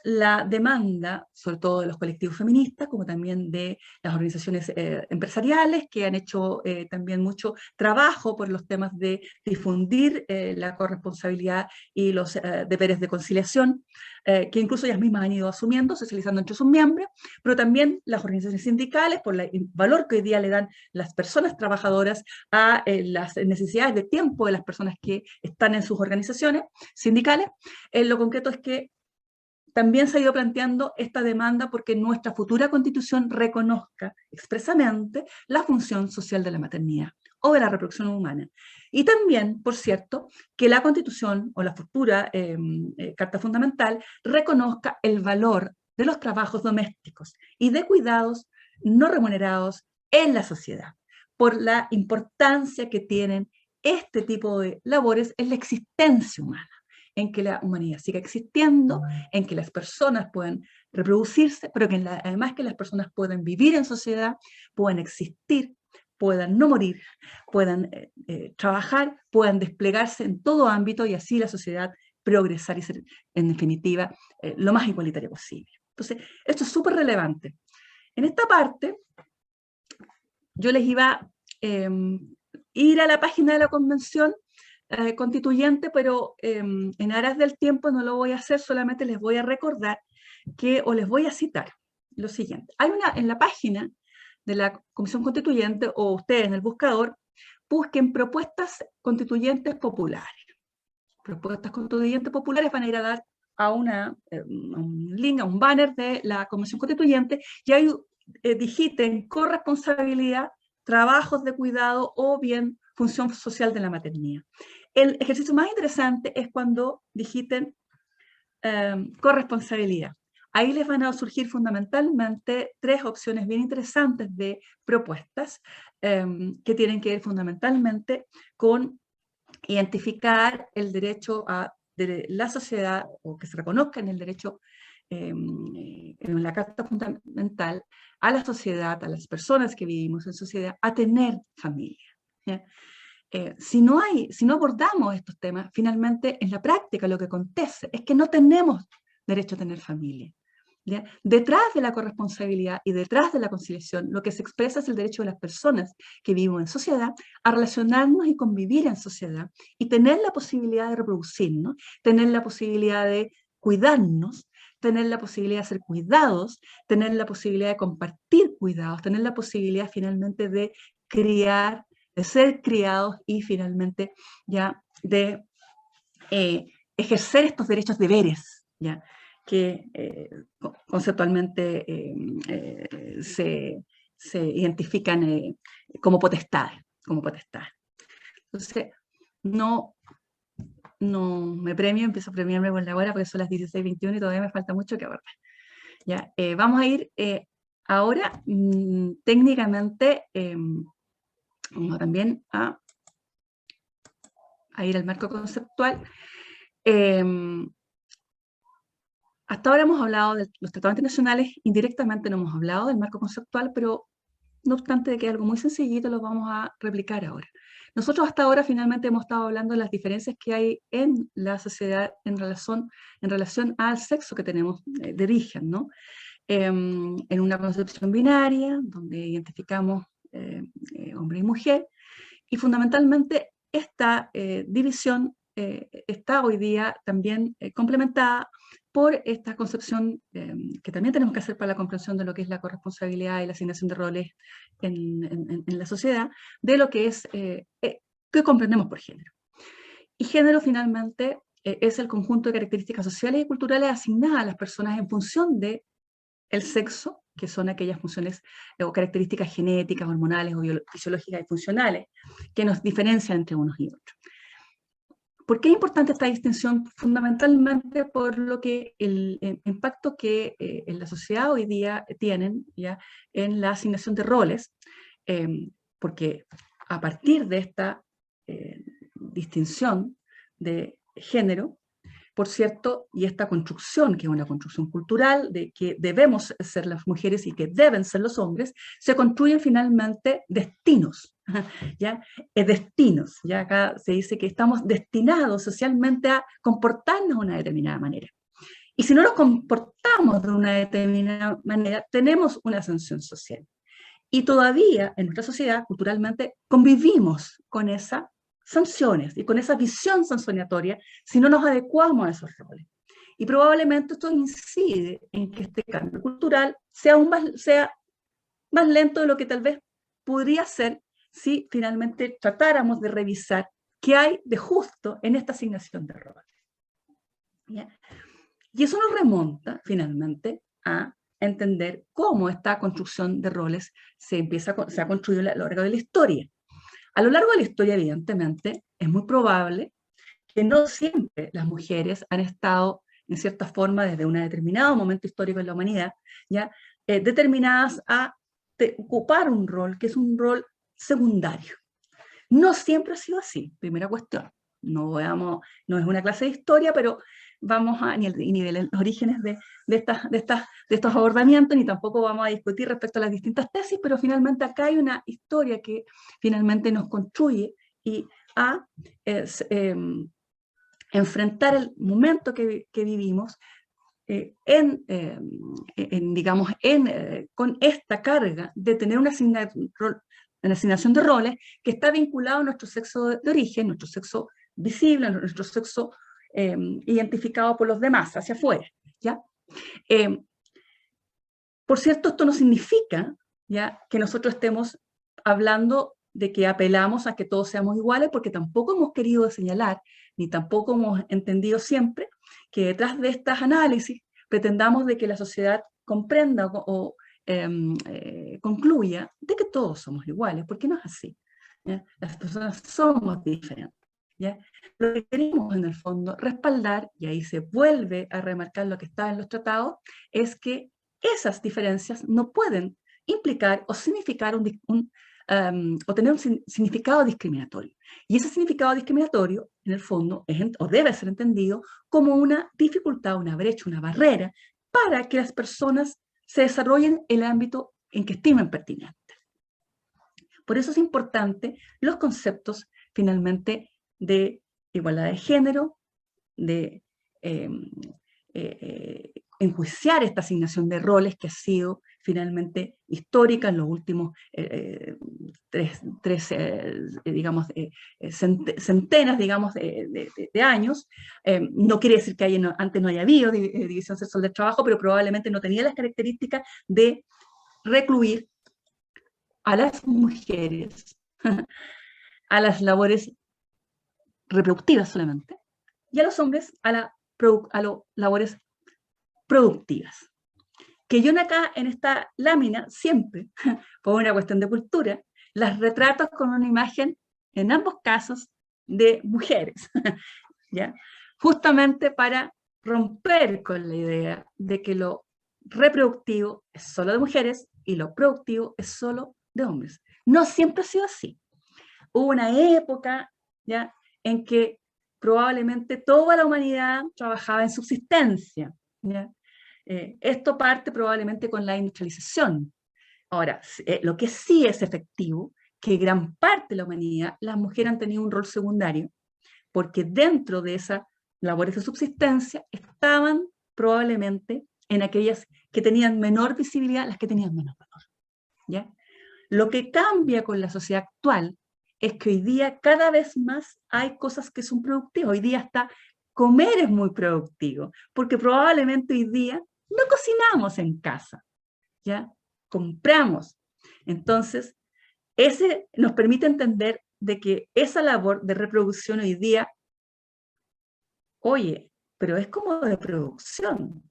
la demanda, sobre todo de los colectivos feministas, como también de las organizaciones empresariales, que han hecho también mucho trabajo por los temas de difundir la corresponsabilidad y los deberes de conciliación, que incluso ellas mismas han ido asumiendo, socializando entre sus miembros, pero también las organizaciones sindicales, por el valor que hoy día le dan las personas trabajadoras a las necesidades de tiempo de las personas que están en sus organizaciones sindicales. Lo concreto es que también se ha ido planteando esta demanda porque nuestra futura constitución reconozca expresamente la función social de la maternidad o de la reproducción humana. Y también, por cierto, que la constitución o la futura Carta Fundamental reconozca el valor de los trabajos domésticos y de cuidados no remunerados en la sociedad, por la importancia que tienen este tipo de labores en la existencia humana, en que la humanidad siga existiendo, en que las personas puedan reproducirse, pero que además que las personas puedan vivir en sociedad, puedan existir, puedan no morir, puedan trabajar, puedan desplegarse en todo ámbito y así la sociedad progresar y ser, en definitiva, lo más igualitaria posible. Entonces, esto es súper relevante. En esta parte, yo les iba a ir a la página de la Convención Constituyente, pero en aras del tiempo no lo voy a hacer, solamente les voy a recordar o les voy a citar lo siguiente. Hay en la página de la Comisión Constituyente, o ustedes en el buscador, busquen propuestas constituyentes populares. Propuestas constituyentes populares van a ir a dar a un link, a un banner de la Comisión Constituyente, y ahí digiten corresponsabilidad, trabajos de cuidado o bien función social de la maternidad. El ejercicio más interesante es cuando digiten corresponsabilidad. Ahí les van a surgir fundamentalmente tres opciones bien interesantes de propuestas que tienen que ver fundamentalmente con identificar el derecho de la sociedad, o que se reconozca en el derecho, en la Carta Fundamental, a la sociedad, a las personas que vivimos en sociedad, a tener familia. Si no abordamos estos temas, finalmente en la práctica lo que acontece es que no tenemos derecho a tener familia. ¿Ya? Detrás de la corresponsabilidad y detrás de la conciliación, lo que se expresa es el derecho de las personas que vivimos en sociedad a relacionarnos y convivir en sociedad y tener la posibilidad de reproducirnos, tener la posibilidad de cuidarnos, tener la posibilidad de ser cuidados, tener la posibilidad de compartir cuidados, tener la posibilidad finalmente de criar, de ser criados y finalmente ya de ejercer estos derechos deberes, ¿ya? Que conceptualmente se identifican como potestades. Entonces, no me premio, empiezo a premiarme por la hora porque son las 16:21 y todavía me falta mucho que abordar. ¿Ya? Vamos a ir ahora técnicamente vamos también a ir al marco conceptual. Hasta ahora hemos hablado de los tratados internacionales, indirectamente no hemos hablado del marco conceptual, pero no obstante de que es algo muy sencillito, lo vamos a replicar ahora. Nosotros hasta ahora finalmente hemos estado hablando de las diferencias que hay en la sociedad en relación al sexo que tenemos de origen, ¿no? En una concepción binaria, donde identificamos hombre y mujer, y fundamentalmente esta división está hoy día también complementada por esta concepción que también tenemos que hacer para la comprensión de lo que es la corresponsabilidad y la asignación de roles en la sociedad, de lo que es, que comprendemos por género. Y género finalmente es el conjunto de características sociales y culturales asignadas a las personas en función de el sexo, que son aquellas funciones o características genéticas, hormonales o fisiológicas y funcionales que nos diferencian entre unos y otros. ¿Por qué es importante esta distinción? Fundamentalmente por lo que el impacto que en la sociedad hoy día tienen ya en la asignación de roles, porque a partir de esta distinción de género, por cierto, y esta construcción, que es una construcción cultural, de que debemos ser las mujeres y que deben ser los hombres, se construyen finalmente destinos, ¿ya? Destinos, ¿ya? Acá se dice que estamos destinados socialmente a comportarnos de una determinada manera. Y si no nos comportamos de una determinada manera, tenemos una sanción social. Y todavía en nuestra sociedad, culturalmente, convivimos con esas sanciones y con esa visión sancionatoria si no nos adecuamos a esos roles. Y probablemente esto incide en que este cambio cultural sea más lento de lo que tal vez podría ser si finalmente tratáramos de revisar qué hay de justo en esta asignación de roles. ¿Ya? Y eso nos remonta finalmente a entender cómo esta construcción de roles se ha construido a lo largo de la historia. A lo largo de la historia, evidentemente, es muy probable que no siempre las mujeres han estado, en cierta forma, desde un determinado momento histórico en la humanidad, ya determinadas a ocupar un rol que es un rol secundario. No siempre ha sido así, primera cuestión. no es una clase de historia, pero vamos a, ni de los orígenes de estos abordamientos, ni tampoco vamos a discutir respecto a las distintas tesis, pero finalmente acá hay una historia que finalmente nos construye y a enfrentar el momento que vivimos con esta carga de tener una asignación de roles que está vinculado a nuestro sexo de origen, nuestro sexo visible, nuestro sexo identificado por los demás, hacia afuera, ¿ya? Por cierto, esto no significa, ¿ya?, que nosotros estemos hablando de que apelamos a que todos seamos iguales, porque tampoco hemos querido señalar, ni tampoco hemos entendido siempre, que detrás de estos análisis pretendamos de que la sociedad comprenda o concluya de que todos somos iguales, porque no es así, ¿ya? Las personas somos diferentes, ¿ya? Lo que queremos en el fondo respaldar, y ahí se vuelve a remarcar lo que está en los tratados, es que esas diferencias no pueden implicar o significar o tener un significado discriminatorio. Y ese significado discriminatorio, en el fondo, o debe ser entendido como una dificultad, una brecha, una barrera, para que las personas se desarrollen en el ámbito en que estimen pertinente. Por eso es importante los conceptos, finalmente, de igualdad de género, de enjuiciar esta asignación de roles que ha sido finalmente histórica en los últimos centenas, digamos, de años. No quiere decir que antes no haya habido división sexual del trabajo, pero probablemente no tenía las características de recluir a las mujeres a las labores reproductivas solamente, y a los hombres a las labores productivas. Que yo acá en esta lámina siempre, por una cuestión de cultura, las retrato con una imagen, en ambos casos, de mujeres, ¿ya? Justamente para romper con la idea de que lo reproductivo es solo de mujeres y lo productivo es solo de hombres. No siempre ha sido así. Hubo una época, ¿ya?, en que probablemente toda la humanidad trabajaba en subsistencia, ¿ya? Esto parte probablemente con la industrialización. Ahora, lo que sí es efectivo, que gran parte de la humanidad, las mujeres han tenido un rol secundario, porque dentro de esas labores de subsistencia estaban probablemente en aquellas que tenían menor visibilidad, las que tenían menos valor, ¿ya? Lo que cambia con la sociedad actual es que hoy día cada vez más hay cosas que son productivas. Hoy día hasta comer es muy productivo, porque probablemente hoy día no cocinamos en casa, ¿ya? Compramos. Entonces, ese nos permite entender de que esa labor de reproducción hoy día, oye, pero es como de producción.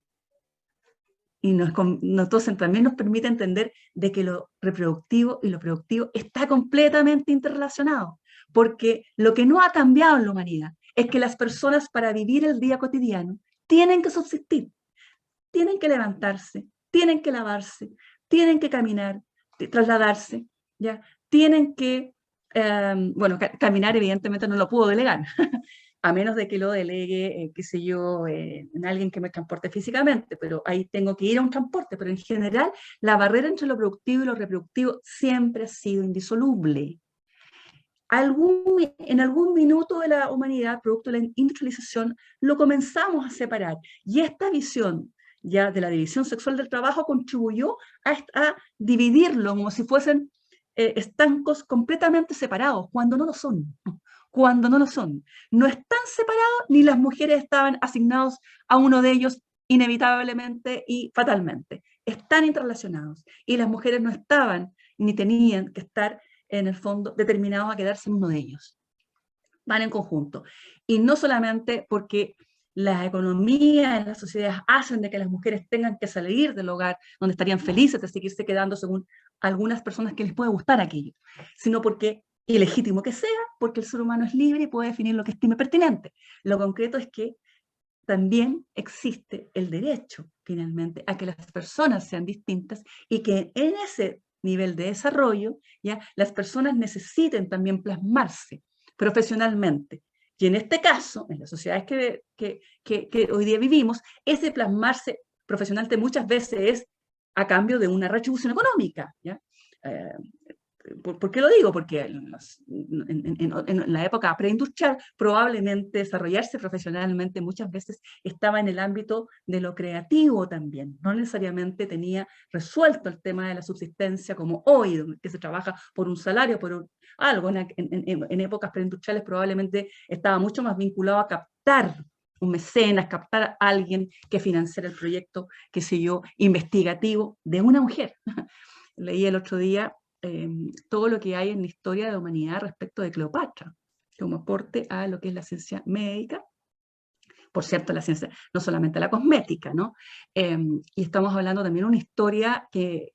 Y entonces también nos permite entender de que lo reproductivo y lo productivo está completamente interrelacionado, porque lo que no ha cambiado en la humanidad es que las personas, para vivir el día cotidiano, tienen que subsistir, tienen que levantarse, tienen que lavarse, tienen que caminar, trasladarse, ¿ya? Tienen que, caminar evidentemente no lo puedo delegar, a menos de que lo delegue, qué sé yo, en alguien que me transporte físicamente, pero ahí tengo que ir a un transporte, pero en general la barrera entre lo productivo y lo reproductivo siempre ha sido indisoluble. En algún minuto de la humanidad, producto de la industrialización, lo comenzamos a separar, y esta visión ya de la división sexual del trabajo contribuyó a dividirlo como si fuesen estancos completamente separados, cuando no lo son. Cuando no lo son. No están separados, ni las mujeres estaban asignados a uno de ellos inevitablemente y fatalmente. Están interrelacionados. Y las mujeres no estaban, ni tenían que estar, en el fondo, determinados a quedarse en uno de ellos. Van en conjunto. Y no solamente porque las economías, las sociedades hacen de que las mujeres tengan que salir del hogar, donde estarían felices de seguirse quedando según algunas personas que les puede gustar aquello, sino porque, y legítimo que sea, porque el ser humano es libre y puede definir lo que estime pertinente. Lo concreto es que también existe el derecho, finalmente, a que las personas sean distintas y que en ese nivel de desarrollo, ¿ya?, las personas necesiten también plasmarse profesionalmente, Y en este caso, en las sociedades que hoy día vivimos, ese plasmarse profesionalmente muchas veces es a cambio de una retribución económica, ¿ya? ¿Por qué lo digo? Porque en la época preindustrial probablemente desarrollarse profesionalmente muchas veces estaba en el ámbito de lo creativo también, no necesariamente tenía resuelto el tema de la subsistencia como hoy, que se trabaja por un salario, algo. En épocas preindustriales probablemente estaba mucho más vinculado a captar un mecenas, captar a alguien que financiara el proyecto, qué sé yo, investigativo de una mujer. Leí el otro día todo lo que hay en la historia de la humanidad respecto de Cleopatra, como aporte a lo que es la ciencia médica, por cierto, la ciencia, no solamente la cosmética, ¿no? Y estamos hablando también de una historia que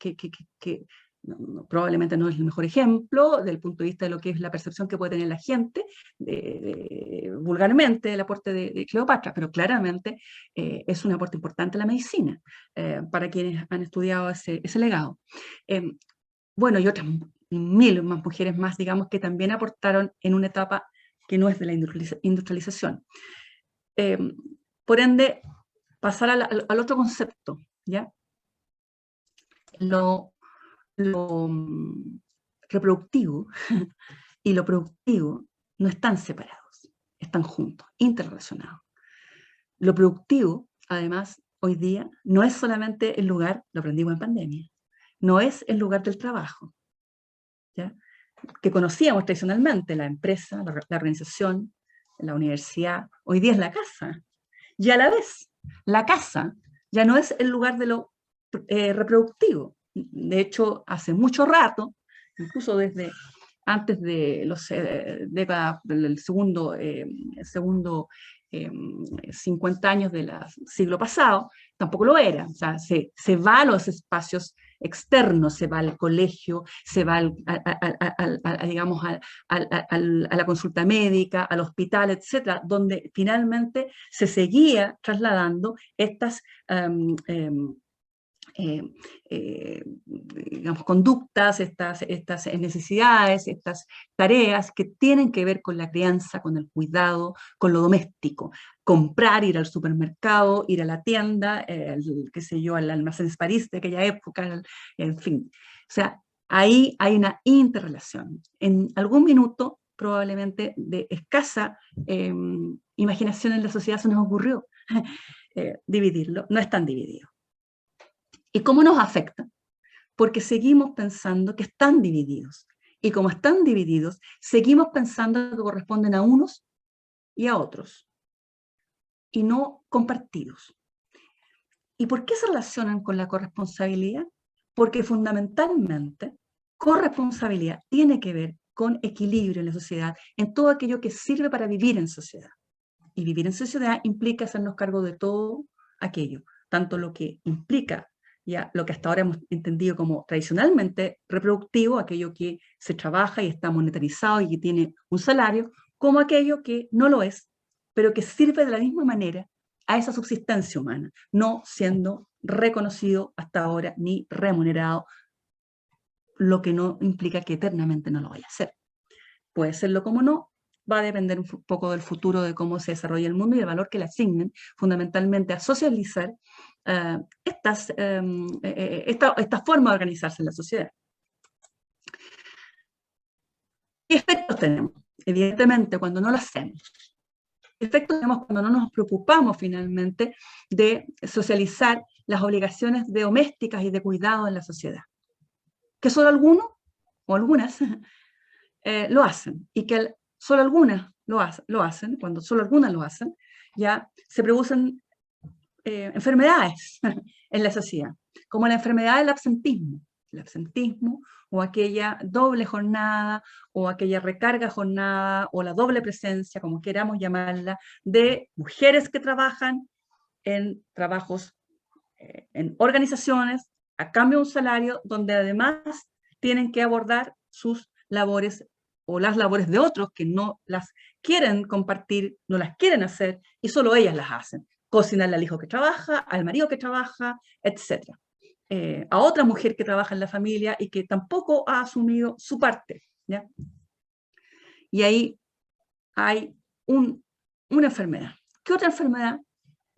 probablemente no es el mejor ejemplo desde el punto de vista de lo que es la percepción que puede tener la gente, vulgarmente, del aporte de Cleopatra, pero claramente es un aporte importante a la medicina, para quienes han estudiado ese legado. Bueno, y otras mil más mujeres más, digamos, que también aportaron en una etapa que no es de la industrialización. Por ende, pasar al otro concepto, ¿ya? Lo reproductivo y lo productivo no están separados, están juntos, interrelacionados. Lo productivo, además, hoy día, no es solamente el lugar, lo aprendimos en pandemia, no es el lugar del trabajo, ¿ya? Que conocíamos tradicionalmente, la empresa, la organización, la universidad, hoy día es la casa. Y a la vez, la casa ya no es el lugar de lo reproductivo. De hecho, hace mucho rato, incluso desde antes de los décadas del segundo 50 años del siglo pasado, tampoco lo era. O sea, se va a los espacios externos, se va al colegio, se va digamos, a la consulta médica, al hospital, etcétera, donde finalmente se seguía trasladando estas digamos, conductas, estas necesidades, estas tareas que tienen que ver con la crianza, con el cuidado, con lo doméstico. Comprar, ir al supermercado, ir a la tienda, qué sé yo, al almacén París de aquella época, en fin. O sea, ahí hay una interrelación. En algún minuto, probablemente de escasa imaginación en la sociedad, se nos ocurrió dividirlo. No están divididos. ¿Y cómo nos afecta? Porque seguimos pensando que están divididos. Y como están divididos, seguimos pensando que corresponden a unos y a otros, y no compartidos. ¿Y por qué se relacionan con la corresponsabilidad? Porque fundamentalmente, corresponsabilidad tiene que ver con equilibrio en la sociedad, en todo aquello que sirve para vivir en sociedad. Y vivir en sociedad implica hacernos cargo de todo aquello, tanto lo que implica ya lo que hasta ahora hemos entendido como tradicionalmente reproductivo, aquello que se trabaja y está monetarizado y que tiene un salario, como aquello que no lo es, pero que sirve de la misma manera a esa subsistencia humana, no siendo reconocido hasta ahora ni remunerado, lo que no implica que eternamente no lo vaya a hacer. Puede serlo como no, va a depender un poco del futuro, de cómo se desarrolla el mundo y el valor que le asignen fundamentalmente a socializar esta forma de organizarse en la sociedad. ¿Qué efectos tenemos? Evidentemente, cuando no lo hacemos. ¿Qué efectos tenemos cuando no nos preocupamos finalmente de socializar las obligaciones domésticas y de cuidado en la sociedad? Que solo algunos o algunas lo hacen, y que solo algunas lo hacen, cuando solo algunas lo hacen, ya se producen enfermedades en la sociedad, como la enfermedad del absentismo. El absentismo o aquella doble jornada o aquella recarga jornada o la doble presencia, como queramos llamarla, de mujeres que trabajan en trabajos, en organizaciones, a cambio de un salario, donde además tienen que abordar sus labores o las labores de otros que no las quieren compartir, no las quieren hacer, y solo ellas las hacen. Cocinarle al hijo que trabaja, al marido que trabaja, etc. A otra mujer que trabaja en la familia y que tampoco ha asumido su parte, ¿ya? Y ahí hay una enfermedad. ¿Qué otra enfermedad?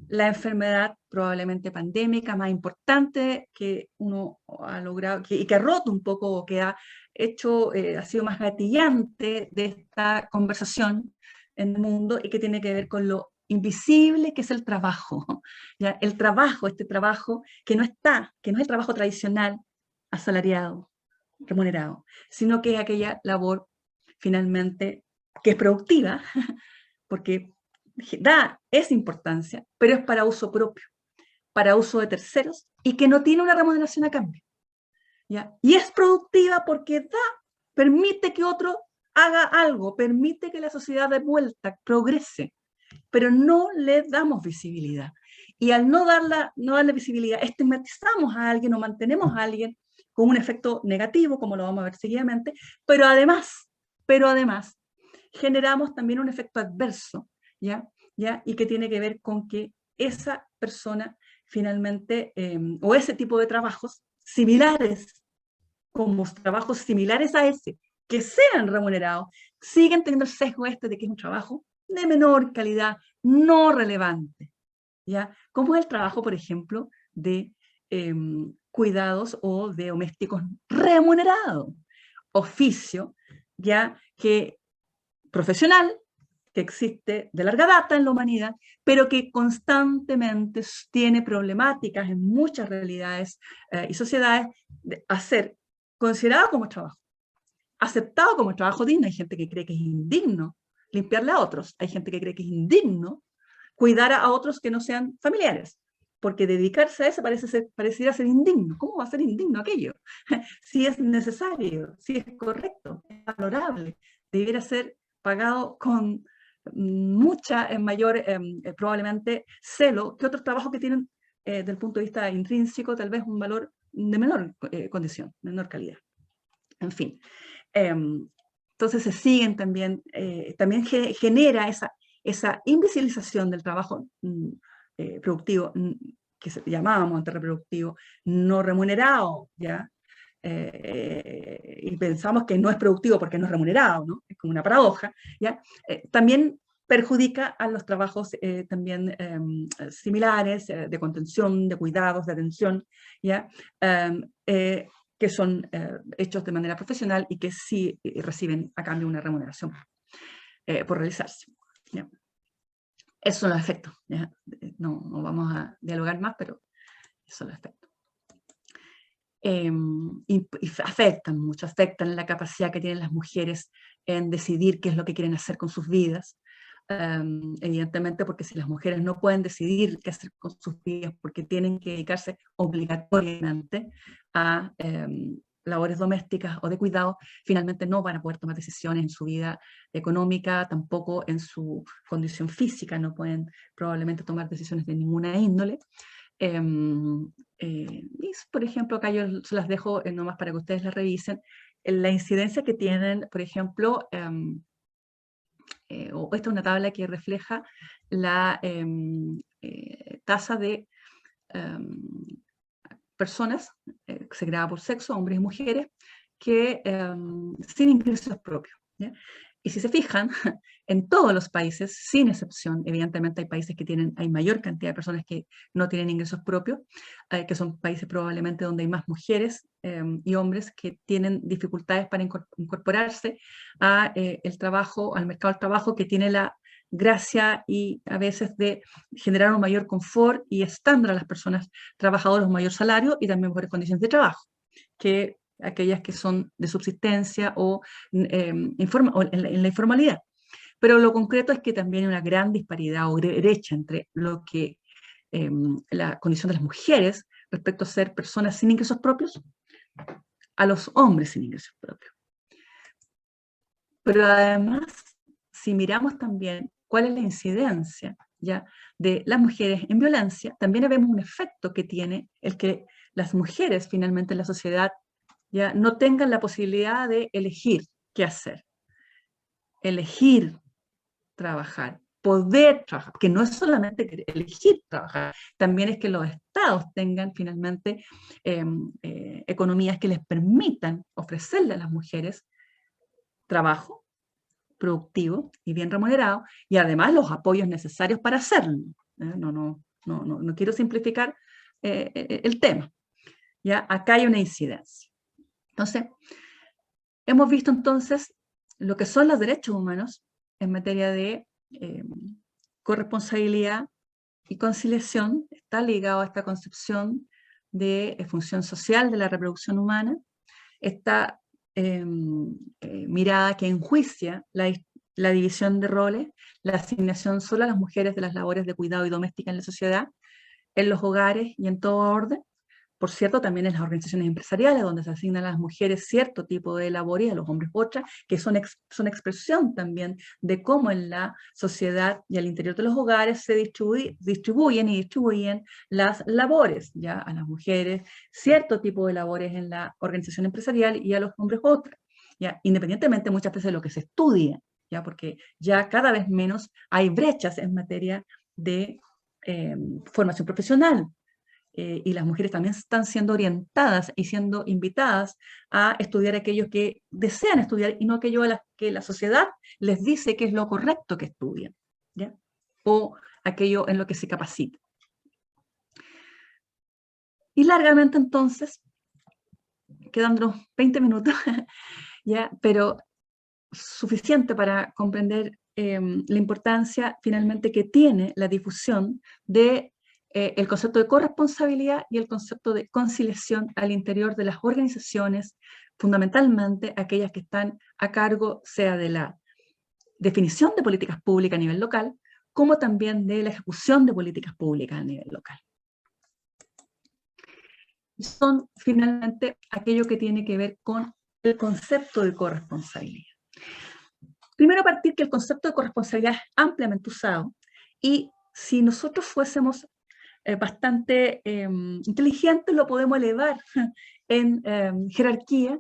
La enfermedad probablemente pandémica más importante que uno ha logrado y que ha roto un poco, o que ha hecho, ha sido más gatillante de esta conversación en el mundo, y que tiene que ver con lo invisible que es el trabajo. ¿Ya? El trabajo, este trabajo que no es el trabajo tradicional, asalariado, remunerado, sino que es aquella labor finalmente que es productiva, porque da esa importancia, pero es para uso propio, para uso de terceros, y que no tiene una remuneración a cambio. ¿Ya? Y es productiva porque permite que otro haga algo, permite que la sociedad de vuelta progrese, pero no le damos visibilidad. Y al no darle visibilidad, estigmatizamos a alguien o mantenemos a alguien con un efecto negativo, como lo vamos a ver seguidamente, pero además, generamos también un efecto adverso, ¿ya? Y que tiene que ver con que esa persona finalmente, o ese tipo de trabajos similares, como trabajos similares a ese, que sean remunerados, siguen teniendo el sesgo este de que es un trabajo de menor calidad, no relevante, ¿ya? Como es el trabajo, por ejemplo, de cuidados o de domésticos remunerados, oficio, ya que profesional, que existe de larga data en la humanidad, pero que constantemente tiene problemáticas en muchas realidades y sociedades, a ser considerado como trabajo, aceptado como trabajo digno. Hay gente que cree que es indigno limpiarle a otros, hay gente que cree que es indigno cuidar a otros que no sean familiares, porque dedicarse a eso pareciera ser indigno. ¿Cómo va a ser indigno aquello? Si es necesario, si es correcto, es valorable, debiera ser pagado con mucha mayor, probablemente, celo que otros trabajos que tienen, desde el punto de vista intrínseco, tal vez un valor de menor condición, menor calidad. En fin. Entonces se siguen también, también genera esa invisibilización del trabajo productivo, que llamábamos antes reproductivo, no remunerado, ¿ya? Y pensamos que no es productivo porque no es remunerado, ¿no? Es como una paradoja, ¿ya? También perjudica a los trabajos también similares, de contención, de cuidados, de atención, ¿ya? Que son hechos de manera profesional y que sí reciben a cambio una remuneración por realizarse, ¿ya? Esos son los efectos, ¿ya? No vamos a dialogar más, pero esos son los efectos. Y afectan mucho, afectan la capacidad que tienen las mujeres en decidir qué es lo que quieren hacer con sus vidas. Evidentemente, porque si las mujeres no pueden decidir qué hacer con sus vidas porque tienen que dedicarse obligatoriamente a labores domésticas o de cuidado, finalmente no van a poder tomar decisiones en su vida económica, tampoco en su condición física, no pueden probablemente tomar decisiones de ninguna índole. Y, por ejemplo, acá yo se las dejo nomás para que ustedes las revisen, la incidencia que tienen, por ejemplo, esta es una tabla que refleja la tasa de personas, segregada por sexo, hombres y mujeres, que sin ingresos propios, ¿ya? Y si se fijan, en todos los países, sin excepción, evidentemente hay países que hay mayor cantidad de personas que no tienen ingresos propios, que son países probablemente donde hay más mujeres y hombres que tienen dificultades para incorporarse a el trabajo, al mercado del trabajo, que tiene la gracia y a veces de generar un mayor confort y estándar a las personas trabajadoras, un mayor salario y también mejores condiciones de trabajo, que aquellas que son de subsistencia o, en la informalidad. Pero lo concreto es que también hay una gran disparidad o brecha entre lo que la condición de las mujeres respecto a ser personas sin ingresos propios a los hombres sin ingresos propios. Pero además, si miramos también cuál es la incidencia, ¿ya?, de las mujeres en violencia, también vemos un efecto que tiene el que las mujeres finalmente en la sociedad ya no tengan la posibilidad de elegir qué hacer, elegir trabajar, poder trabajar, que no es solamente elegir trabajar, también es que los estados tengan finalmente economías que les permitan ofrecerle a las mujeres trabajo, productivo y bien remunerado, y además los apoyos necesarios para hacerlo. No quiero simplificar el tema. ¿Ya? Acá hay una incidencia. Entonces, hemos visto entonces lo que son los derechos humanos en materia de corresponsabilidad y conciliación. Está ligado a esta concepción de función social de la reproducción humana. Esta mirada que enjuicia la división de roles, la asignación solo a las mujeres de las labores de cuidado y doméstica en la sociedad, en los hogares y en todo orden. Por cierto, también en las organizaciones empresariales, donde se asignan a las mujeres cierto tipo de labores y a los hombres otras, que son expresión también de cómo en la sociedad y al interior de los hogares se distribuyen las labores, ya a las mujeres cierto tipo de labores en la organización empresarial y a los hombres otras, ya independientemente muchas veces de lo que se estudia, ya porque ya cada vez menos hay brechas en materia de formación profesional. Y las mujeres también están siendo orientadas y siendo invitadas a estudiar aquellos que desean estudiar y no aquello a las que la sociedad les dice que es lo correcto que estudien, ¿ya? O aquello en lo que se capacita. Y largamente entonces, quedándonos 20 minutos, ¿ya? Pero suficiente para comprender la importancia finalmente que tiene la difusión de el concepto de corresponsabilidad y el concepto de conciliación al interior de las organizaciones, fundamentalmente aquellas que están a cargo sea de la definición de políticas públicas a nivel local, como también de la ejecución de políticas públicas a nivel local. Son finalmente aquello que tiene que ver con el concepto de corresponsabilidad. Primero partir que el concepto de corresponsabilidad es ampliamente usado y si nosotros fuésemos bastante inteligentes lo podemos elevar en jerarquía,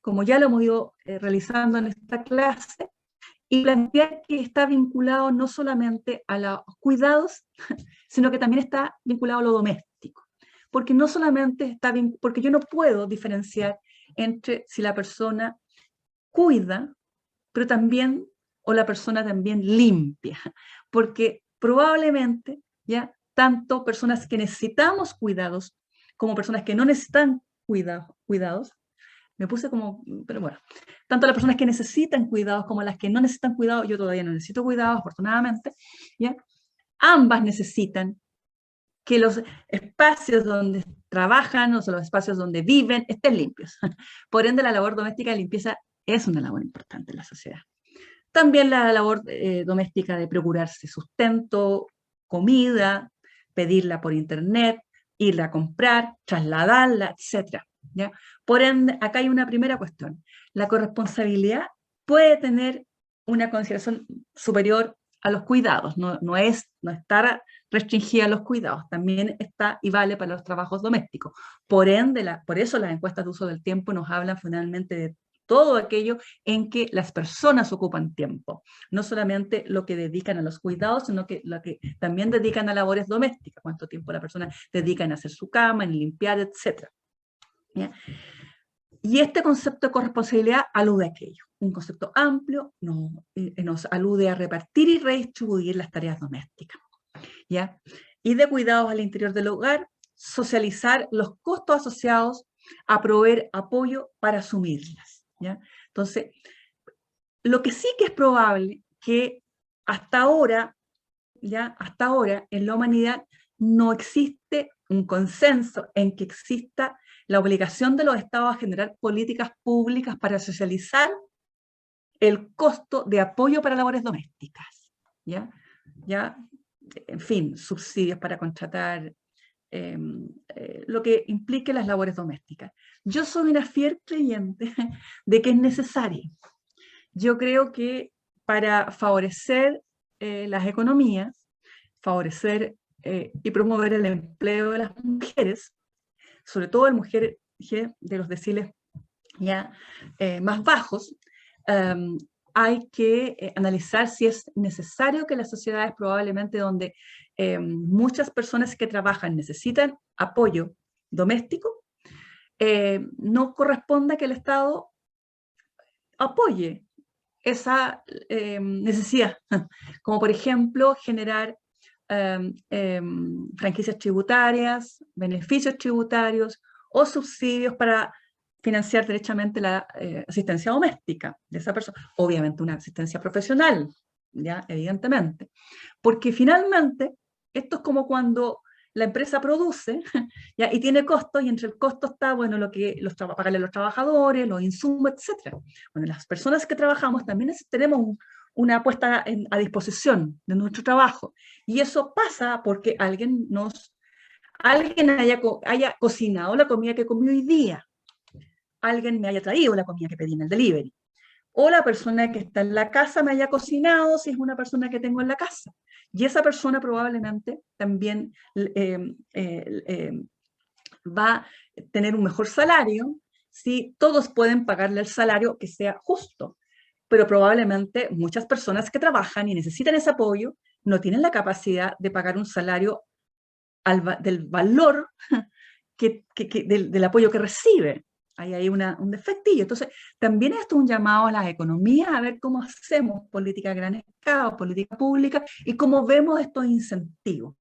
como ya lo hemos ido realizando en esta clase, y plantear que está vinculado no solamente a los cuidados, sino que también está vinculado a lo doméstico. Porque no solamente está porque yo no puedo diferenciar entre si la persona cuida, pero también, o la persona también limpia, porque probablemente, ya, tanto personas que necesitamos cuidados, como personas que no necesitan cuidados, me puse como, pero bueno, tanto las personas que necesitan cuidados como las que no necesitan cuidados, yo todavía no necesito cuidados, afortunadamente, ya, ambas necesitan que los espacios donde trabajan o los espacios donde viven estén limpios. Por ende, la labor doméstica de limpieza es una labor importante en la sociedad. También la labor doméstica de procurarse sustento, comida, pedirla por internet, irla a comprar, trasladarla, etc. ¿Ya? Por ende, acá hay una primera cuestión. La corresponsabilidad puede tener una consideración superior a los cuidados, no está restringida a los cuidados, también está y vale para los trabajos domésticos. Por ende, por eso las encuestas de uso del tiempo nos hablan finalmente de todo aquello en que las personas ocupan tiempo, no solamente lo que dedican a los cuidados, sino que lo que también dedican a labores domésticas, cuánto tiempo la persona dedica en hacer su cama, en limpiar, etc. ¿Ya? Y este concepto de corresponsabilidad alude a aquello, un concepto amplio, nos alude a repartir y redistribuir las tareas domésticas, ¿ya? Y de cuidados al interior del hogar, socializar los costos asociados a proveer apoyo para asumirlas, ¿ya? Entonces, lo que sí que es probable que hasta ahora, ¿ya? Hasta ahora en la humanidad no existe un consenso en que exista la obligación de los estados a generar políticas públicas para socializar el costo de apoyo para labores domésticas, ¿ya? En fin, subsidios para contratar, lo que implique las labores domésticas. Yo soy una fiel creyente de que es necesario. Yo creo que para favorecer las economías, favorecer y promover el empleo de las mujeres, sobre todo en mujeres de los deciles ya más bajos, hay que analizar si es necesario que las sociedades probablemente donde muchas personas que trabajan necesitan apoyo doméstico, no corresponda que el Estado apoye esa necesidad, como por ejemplo generar franquicias tributarias, beneficios tributarios o subsidios para financiar derechamente la asistencia doméstica de esa persona. Obviamente una asistencia profesional, ya, evidentemente. Porque finalmente, esto es como cuando la empresa produce ¿ya? Y tiene costos, y entre el costo está, bueno, lo que pagarle a los trabajadores, los insumos, etc. Bueno, las personas que trabajamos también tenemos una puesta a disposición de nuestro trabajo, y eso pasa porque alguien haya cocinado la comida que comí hoy día, alguien me haya traído la comida que pedí en el delivery, o la persona que está en la casa me haya cocinado si es una persona que tengo en la casa. Y esa persona probablemente también va a tener un mejor salario si todos pueden pagarle el salario que sea justo. Pero probablemente muchas personas que trabajan y necesitan ese apoyo no tienen la capacidad de pagar un salario del valor del apoyo que recibe. Ahí hay un defectillo. Entonces, también esto es un llamado a las economías a ver cómo hacemos política a gran escala, política pública, y cómo vemos estos incentivos.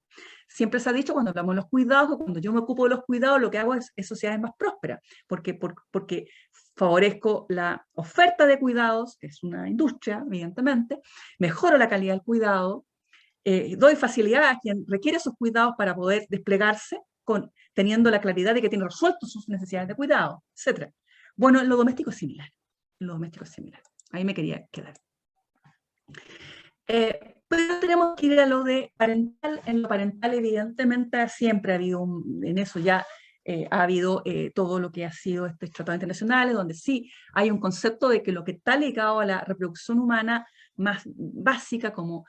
Siempre se ha dicho cuando hablamos de los cuidados, o cuando yo me ocupo de los cuidados, lo que hago es sociedades más prósperas, porque favorezco la oferta de cuidados, que es una industria, evidentemente, mejoro la calidad del cuidado, doy facilidad a quien requiere esos cuidados para poder desplegarse teniendo la claridad de que tiene resueltos sus necesidades de cuidado, etc. Bueno, en lo doméstico es similar. En lo doméstico es similar. Ahí me quería quedar. Pero tenemos que ir a lo de parental. En lo parental, evidentemente, siempre ha habido, en eso ya ha habido todo lo que ha sido estos tratados internacionales, donde sí hay un concepto de que lo que está ligado a la reproducción humana más básica, como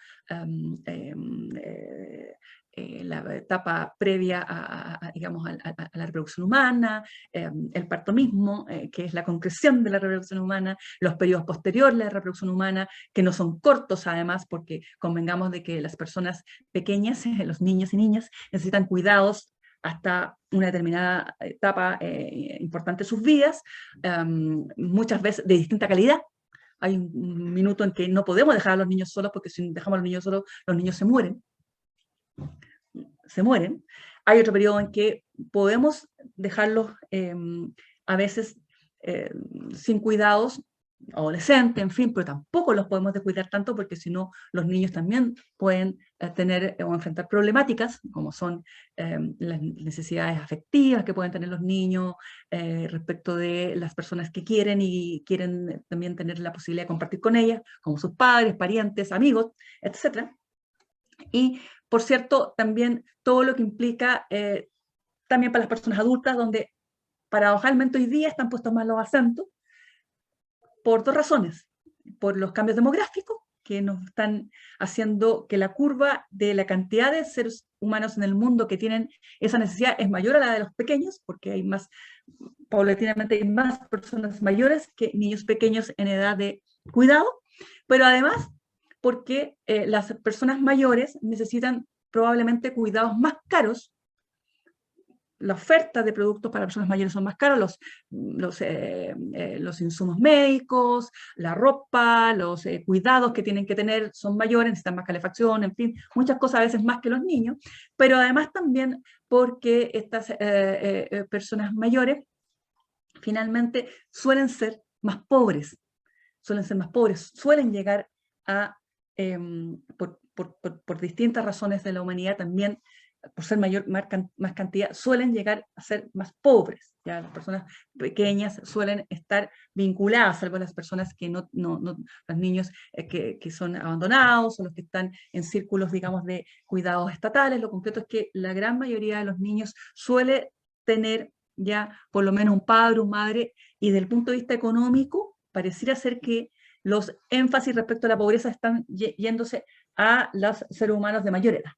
la etapa previa digamos, a la reproducción humana, el parto mismo, que es la concreción de la reproducción humana, los periodos posteriores a la reproducción humana, que no son cortos además, porque convengamos de que las personas pequeñas, los niños y niñas, necesitan cuidados hasta una determinada etapa importante de sus vidas, muchas veces de distinta calidad. Hay un minuto en que no podemos dejar a los niños solos, porque si dejamos a los niños solos, los niños se mueren. Hay otro periodo en que podemos dejarlos a veces sin cuidados, adolescentes, en fin, pero tampoco los podemos descuidar tanto, porque si no, los niños también pueden tener o enfrentar problemáticas, como son las necesidades afectivas que pueden tener los niños respecto de las personas que quieren y quieren también tener la posibilidad de compartir con ellas, como sus padres, parientes, amigos, etc. Y, por cierto, también todo lo que implica también para las personas adultas, donde paradojalmente hoy día están puestos más los acentos, por dos razones. Por los cambios demográficos, que nos están haciendo que la curva de la cantidad de seres humanos en el mundo que tienen esa necesidad es mayor a la de los pequeños, porque hay más, paulatinamente hay más personas mayores que niños pequeños en edad de cuidado, pero además porque las personas mayores necesitan probablemente cuidados más caros. La oferta de productos para personas mayores son más caros, los insumos médicos, la ropa, los cuidados que tienen que tener son mayores, necesitan más calefacción, en fin, muchas cosas a veces más que los niños, pero además también porque estas personas mayores finalmente suelen ser más pobres, suelen llegar a, por distintas razones de la humanidad también, por ser más cantidad, suelen llegar a ser más pobres. ¿Ya? Las personas pequeñas suelen estar vinculadas, salvo las personas que los niños que son abandonados o los que están en círculos, digamos, de cuidados estatales. Lo concreto es que la gran mayoría de los niños suele tener ya por lo menos un padre, una madre, y desde el punto de vista económico, pareciera ser que los énfasis respecto a la pobreza están yéndose a los seres humanos de mayor edad.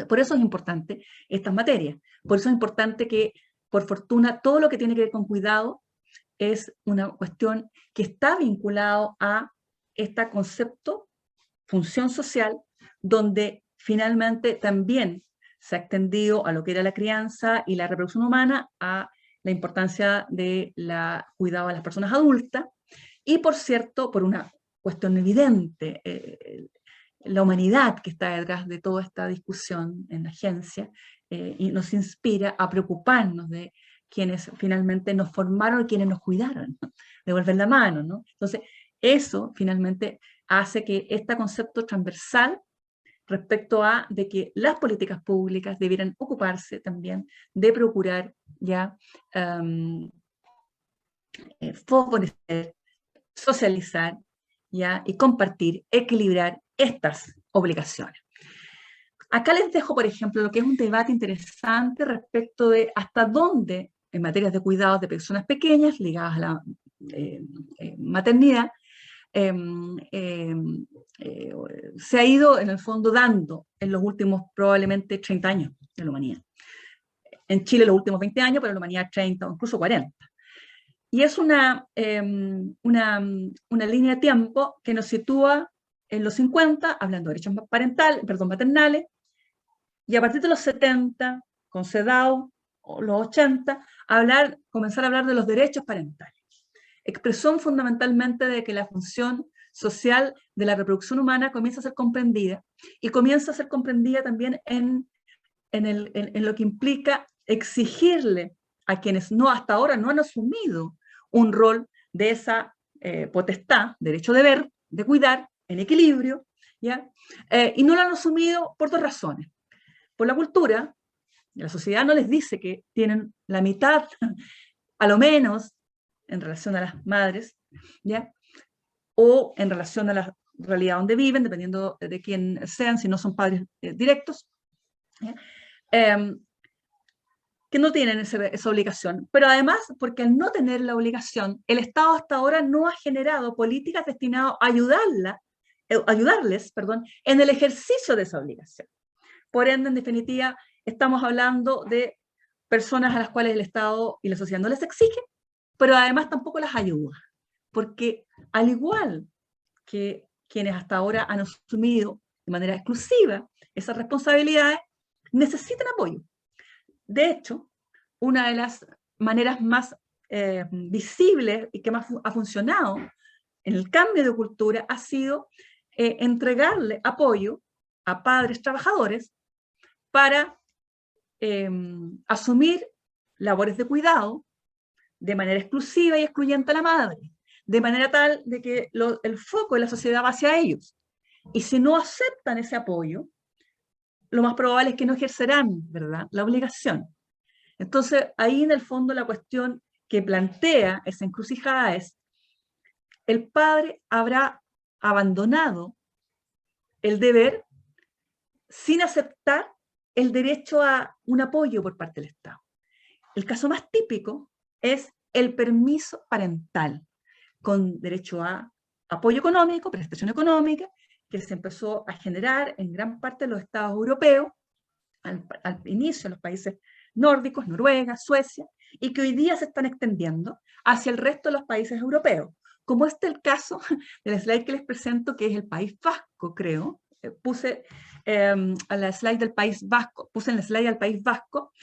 Por eso es importante estas materias. Por eso es importante que, por fortuna, todo lo que tiene que ver con cuidado es una cuestión que está vinculado a este concepto, función social, donde finalmente también se ha extendido a lo que era la crianza y la reproducción humana, a la importancia de cuidado a las personas adultas, Y por cierto, por una cuestión evidente, la humanidad que está detrás de toda esta discusión en la agencia, y nos inspira a preocuparnos de quienes finalmente nos formaron y quienes nos cuidaron, ¿no? Devolver la mano, ¿no? Entonces, eso finalmente hace que este concepto transversal respecto a de que las políticas públicas debieran ocuparse también de procurar ya favorecer, socializar ya, y compartir, equilibrar estas obligaciones. Acá les dejo, por ejemplo, lo que es un debate interesante respecto de hasta dónde, en materias de cuidados de personas pequeñas ligadas a la maternidad, se ha ido en el fondo dando en los últimos probablemente 30 años de la humanidad. En Chile los últimos 20 años, pero en la humanidad 30 o incluso 40. Y es una línea de tiempo que nos sitúa en los 50, hablando de derechos maternales, y a partir de los 70, con CEDAW, o los 80, comenzar a hablar de los derechos parentales. Expresión fundamentalmente de que la función social de la reproducción humana comienza a ser comprendida, y comienza a ser comprendida también en lo que implica exigirle a quienes hasta ahora no han asumido un rol de esa potestad, derecho-deber, de cuidar, en equilibrio, ¿ya? Y no lo han asumido por dos razones. Por la cultura, la sociedad no les dice que tienen la mitad, a lo menos, en relación a las madres, ¿ya? O en relación a la realidad donde viven, dependiendo de quién sean, si no son padres directos, ¿ya? Que no tienen esa obligación, pero además porque al no tener la obligación, el Estado hasta ahora no ha generado políticas destinadas a ayudarles en el ejercicio de esa obligación. Por ende, en definitiva, estamos hablando de personas a las cuales el Estado y la sociedad no les exigen, pero además tampoco las ayuda, porque al igual que quienes hasta ahora han asumido de manera exclusiva esas responsabilidades, necesitan apoyo. De hecho, una de las maneras más visibles y que más ha funcionado en el cambio de cultura ha sido entregarle apoyo a padres trabajadores para asumir labores de cuidado de manera exclusiva y excluyente a la madre, de manera tal de que el foco de la sociedad va hacia ellos. Y si no aceptan ese apoyo, lo más probable es que no ejercerán, ¿verdad?, la obligación. Entonces, ahí en el fondo la cuestión que plantea esa encrucijada es: el padre habrá abandonado el deber sin aceptar el derecho a un apoyo por parte del Estado. El caso más típico es el permiso parental, con derecho a apoyo económico, prestación económica, que se empezó a generar en gran parte de los estados europeos, al inicio en los países nórdicos, Noruega, Suecia, y que hoy día se están extendiendo hacia el resto de los países europeos, como el caso del slide que les presento, que es el País Vasco, creo. Puse a la slide del País Vasco, puse en el slide al País Vasco,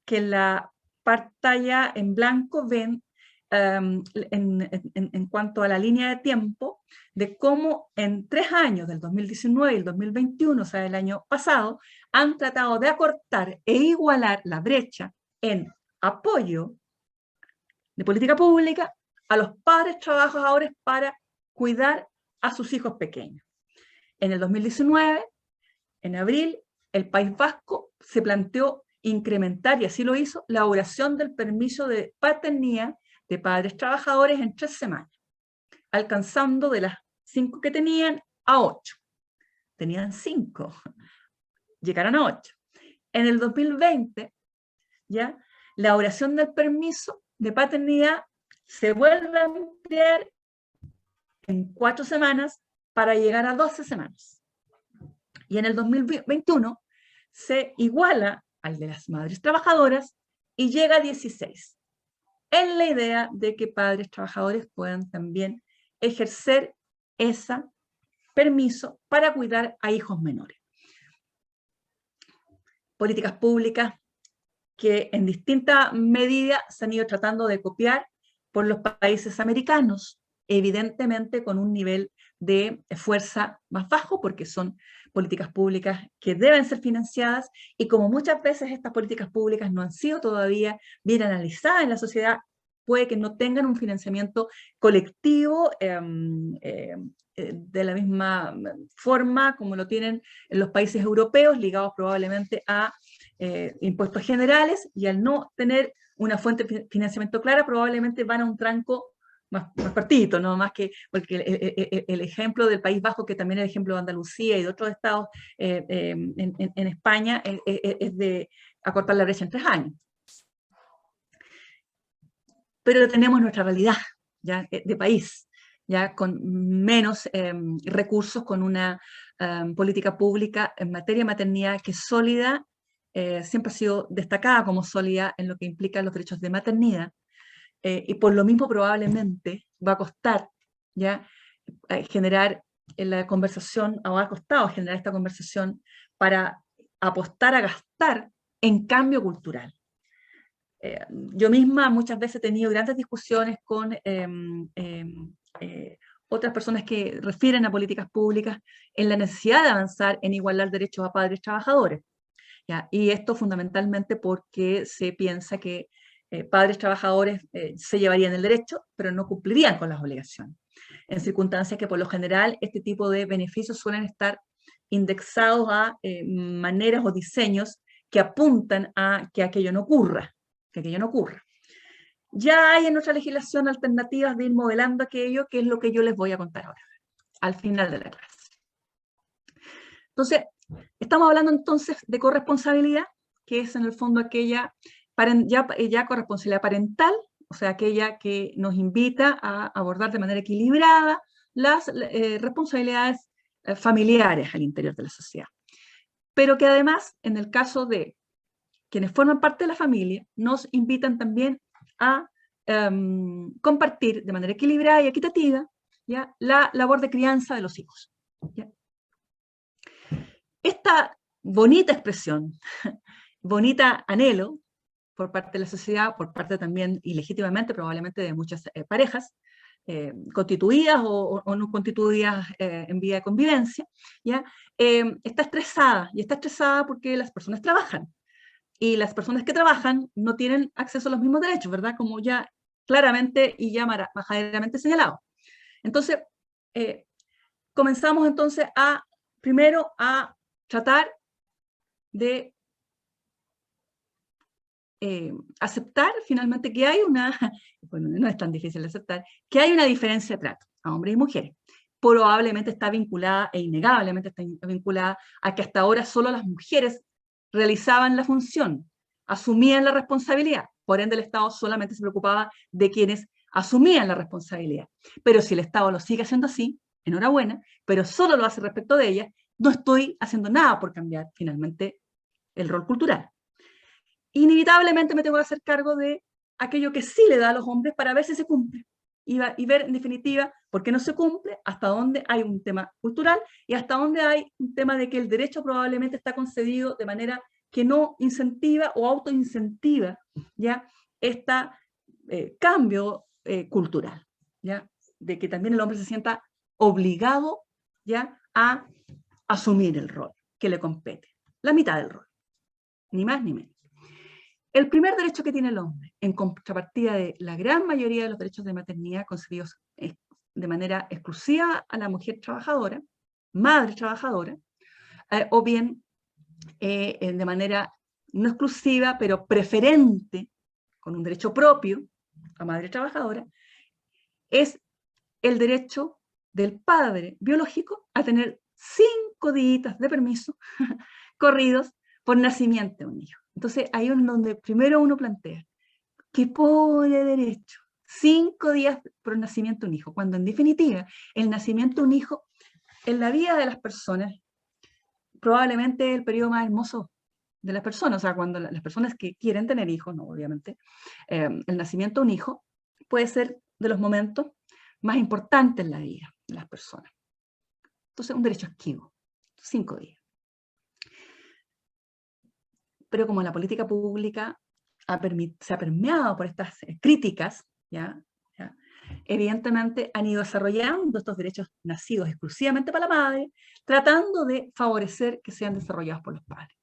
que en la pantalla en blanco ven en cuanto a la línea de tiempo, de cómo en 3 años, del 2019 y el 2021, o sea, el año pasado, han tratado de acortar e igualar la brecha en apoyo de política pública a los padres trabajadores para cuidar a sus hijos pequeños. En el 2019, en abril, el País Vasco se planteó incrementar, y así lo hizo, la duración del permiso de paternidad de padres trabajadores en 3 semanas, alcanzando de las 5 que tenían a 8. Tenían 5, llegaron a 8. En el 2020, ¿ya?, la duración del permiso de paternidad se vuelve a ampliar en 4 semanas para llegar a 12 semanas. Y en el 2021 se iguala al de las madres trabajadoras y llega a 16. En la idea de que padres trabajadores puedan también ejercer ese permiso para cuidar a hijos menores. Políticas públicas que en distinta medida se han ido tratando de copiar por los países americanos, evidentemente con un nivel de fuerza más bajo, porque son políticas públicas que deben ser financiadas, y como muchas veces estas políticas públicas no han sido todavía bien analizadas en la sociedad, puede que no tengan un financiamiento colectivo de la misma forma como lo tienen en los países europeos, ligados probablemente a impuestos generales, y al no tener una fuente de financiamiento clara, probablemente van a un tranco más partidito, ¿no? Más que, porque el ejemplo del País Vasco, que también es el ejemplo de Andalucía y de otros estados en España, es de acortar la brecha en 3 años. Pero tenemos nuestra realidad, ¿ya? De país, ya con menos recursos, con una política pública en materia de maternidad que es sólida, siempre ha sido destacada como sólida en lo que implica los derechos de maternidad, y por lo mismo probablemente va a costar ya generar la conversación, o ha costado generar esta conversación para apostar a gastar en cambio cultural. Yo misma muchas veces he tenido grandes discusiones con otras personas que refieren a políticas públicas en la necesidad de avanzar en igualar derechos a padres trabajadores, ¿ya? Y esto fundamentalmente porque se piensa que padres trabajadores se llevarían el derecho, pero no cumplirían con las obligaciones, en circunstancias que por lo general este tipo de beneficios suelen estar indexados a maneras o diseños que apuntan a que aquello no ocurra, Ya hay en nuestra legislación alternativas de ir modelando aquello, que es lo que yo les voy a contar ahora, al final de la clase. Entonces, estamos hablando entonces de corresponsabilidad, que es en el fondo aquella ya corresponsabilidad parental, o sea, aquella que nos invita a abordar de manera equilibrada las responsabilidades familiares al interior de la sociedad. Pero que además, en el caso de quienes forman parte de la familia, nos invitan también a compartir de manera equilibrada y equitativa, ¿ya?, la labor de crianza de los hijos, ¿ya? Esta bonita expresión, bonita anhelo por parte de la sociedad, por parte también, y legítimamente probablemente, de muchas parejas, constituidas o no constituidas en vía de convivencia, ¿ya? Está estresada, y está estresada porque las personas trabajan, y las personas que trabajan no tienen acceso a los mismos derechos, ¿verdad? Como ya claramente y ya majaderamente señalado. Entonces, comenzamos entonces primero a tratar de aceptar finalmente que hay bueno, no es tan difícil de aceptar, que hay una diferencia de trato a hombres y mujeres. Probablemente está vinculada, e innegablemente está vinculada, a que hasta ahora solo las mujeres realizaban la función, asumían la responsabilidad. Por ende, el Estado solamente se preocupaba de quienes asumían la responsabilidad. Pero si el Estado lo sigue haciendo así, enhorabuena, pero solo lo hace respecto de ellas, no estoy haciendo nada por cambiar finalmente el rol cultural. Inevitablemente me tengo que hacer cargo de aquello que sí le da a los hombres para ver si se cumple. Y ver, en definitiva, por qué no se cumple, hasta dónde hay un tema cultural y hasta dónde hay un tema de que el derecho probablemente está concedido de manera que no incentiva o autoincentiva, ¿ya?, este cambio cultural, ¿ya?, de que también el hombre se sienta obligado, ¿ya?, a asumir el rol que le compete, la mitad del rol, ni más ni menos. El primer derecho que tiene el hombre, en contrapartida de la gran mayoría de los derechos de maternidad concedidos de manera exclusiva a la mujer trabajadora, madre trabajadora, o bien de manera no exclusiva, pero preferente, con un derecho propio a madre trabajadora, es el derecho del padre biológico a tener 5 días de permiso corridos por nacimiento de un hijo. Entonces, ahí es donde primero uno plantea, ¿qué pobre derecho? 5 días por el nacimiento de un hijo, cuando en definitiva el nacimiento de un hijo en la vida de las personas probablemente es el periodo más hermoso de las personas, o sea, cuando las personas que quieren tener hijos, no, obviamente, el nacimiento de un hijo puede ser de los momentos más importantes en la vida de las personas. Entonces, un derecho esquivo, 5 días. Pero como la política pública se ha permeado por estas críticas, ¿ya? evidentemente han ido desarrollando estos derechos nacidos exclusivamente para la madre, tratando de favorecer que sean desarrollados por los padres.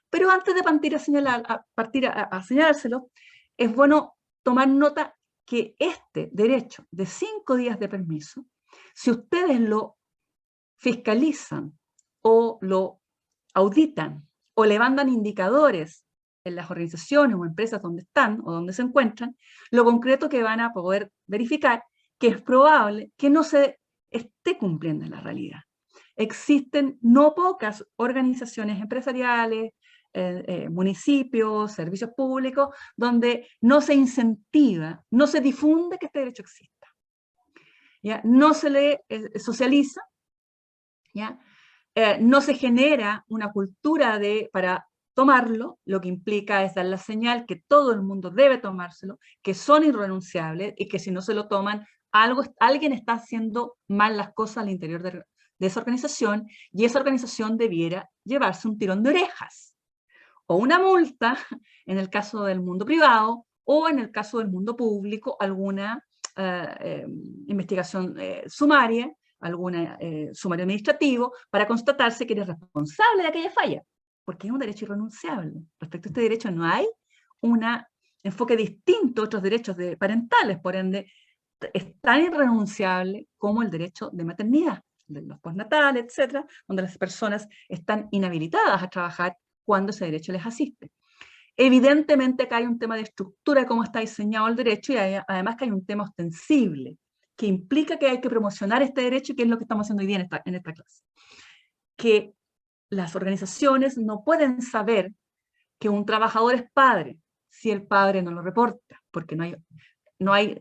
Pero antes de partir a señalárselo, es bueno tomar nota que este derecho de 5 días de permiso, si ustedes lo fiscalizan o lo auditan o le mandan indicadores en las organizaciones o empresas donde están o donde se encuentran, lo concreto que van a poder verificar que es probable que no se esté cumpliendo en la realidad. Existen no pocas organizaciones empresariales, municipios, servicios públicos, donde no se incentiva, no se difunde que este derecho exista. ¿Ya? No se le socializa, ¿ya? No se genera una cultura para tomarlo, lo que implica es dar la señal que todo el mundo debe tomárselo, que son irrenunciables y que si no se lo toman, alguien está haciendo mal las cosas al interior de esa organización y esa organización debiera llevarse un tirón de orejas o una multa en el caso del mundo privado o en el caso del mundo público, alguna investigación sumaria, algún sumario administrativo, para constatarse que eres responsable de aquella falla, porque es un derecho irrenunciable. Respecto a este derecho no hay un enfoque distinto a otros derechos parentales, por ende, es tan irrenunciable como el derecho de maternidad, de los postnatales, etcétera, donde las personas están inhabilitadas a trabajar cuando ese derecho les asiste. Evidentemente acá hay un tema de estructura de cómo está diseñado el derecho y además que hay un tema ostensible que implica que hay que promocionar este derecho y que es lo que estamos haciendo hoy día en esta clase. Que las organizaciones no pueden saber que un trabajador es padre si el padre no lo reporta, porque no hay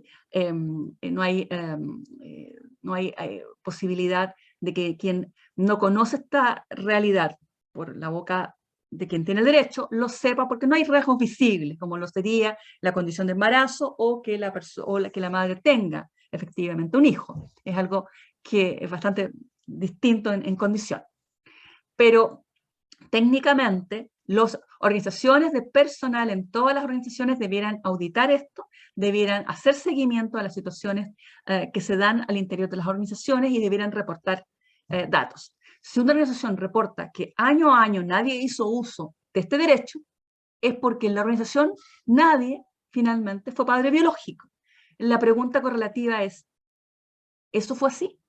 posibilidad de que quien no conoce esta realidad por la boca de quien tiene el derecho, lo sepa, porque no hay rasgos visibles, como lo sería la condición de embarazo o que la madre tenga efectivamente un hijo. Es algo que es bastante distinto en condición. Pero técnicamente, las organizaciones de personal en todas las organizaciones debieran auditar esto, debieran hacer seguimiento a las situaciones que se dan al interior de las organizaciones y debieran reportar datos. Si una organización reporta que año a año nadie hizo uso de este derecho, es porque en la organización nadie finalmente fue padre biológico. La pregunta correlativa es, ¿eso fue así?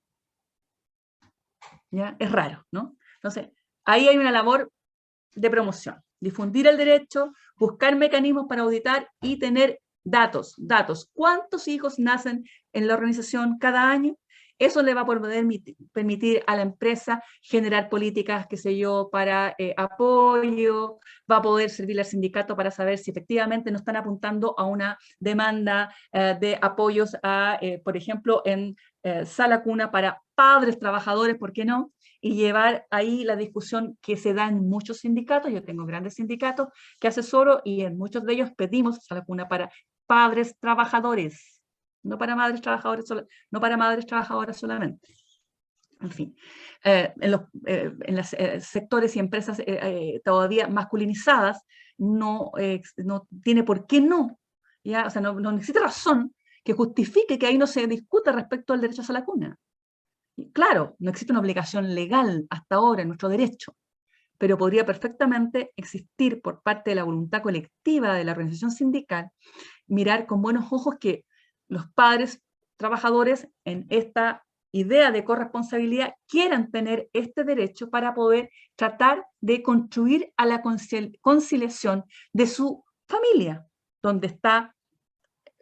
¿Ya? Es raro, ¿no? Entonces, ahí hay una labor de promoción, difundir el derecho, buscar mecanismos para auditar y tener datos. ¿Cuántos hijos nacen en la organización cada año? Eso le va a poder permitir a la empresa generar políticas, qué sé yo, para apoyo, va a poder servirle al sindicato para saber si efectivamente no están apuntando a una demanda de apoyos por ejemplo, en sala cuna para padres trabajadores, ¿por qué no? Y llevar ahí la discusión que se da en muchos sindicatos. Yo tengo grandes sindicatos que asesoro y en muchos de ellos pedimos sala cuna para padres trabajadores. No para madres trabajadoras solamente. En fin, en los sectores y empresas todavía masculinizadas no tiene por qué no, ¿ya? O sea, no existe razón que justifique que ahí no se discuta respecto al derecho a la cuna. Y claro, no existe una obligación legal hasta ahora en nuestro derecho, pero podría perfectamente existir por parte de la voluntad colectiva de la organización sindical, mirar con buenos ojos que los padres trabajadores en esta idea de corresponsabilidad quieran tener este derecho para poder tratar de contribuir a la conciliación de su familia, donde está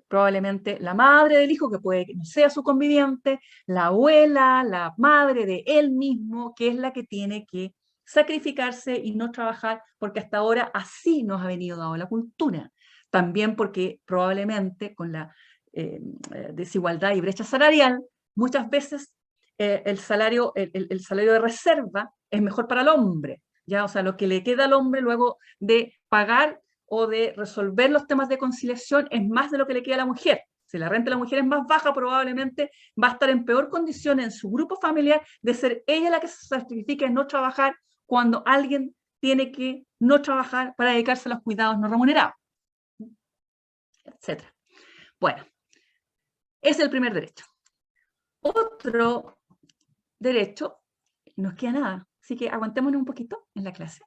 probablemente la madre del hijo, que puede que no sea su conviviente, la abuela, la madre de él mismo, que es la que tiene que sacrificarse y no trabajar, porque hasta ahora así nos ha venido dado la cultura. También porque probablemente con la desigualdad y brecha salarial, muchas veces el salario de reserva es mejor para el hombre, ¿ya? O sea, lo que le queda al hombre luego de pagar o de resolver los temas de conciliación es más de lo que le queda a la mujer. Si la renta de la mujer es más baja, probablemente va a estar en peor condición en su grupo familiar de ser ella la que se sacrifica en no trabajar cuando alguien tiene que no trabajar para dedicarse a los cuidados no remunerados, etc. Bueno, Es el primer derecho. Otro derecho, no nos queda nada, así que aguantémonos un poquito en la clase.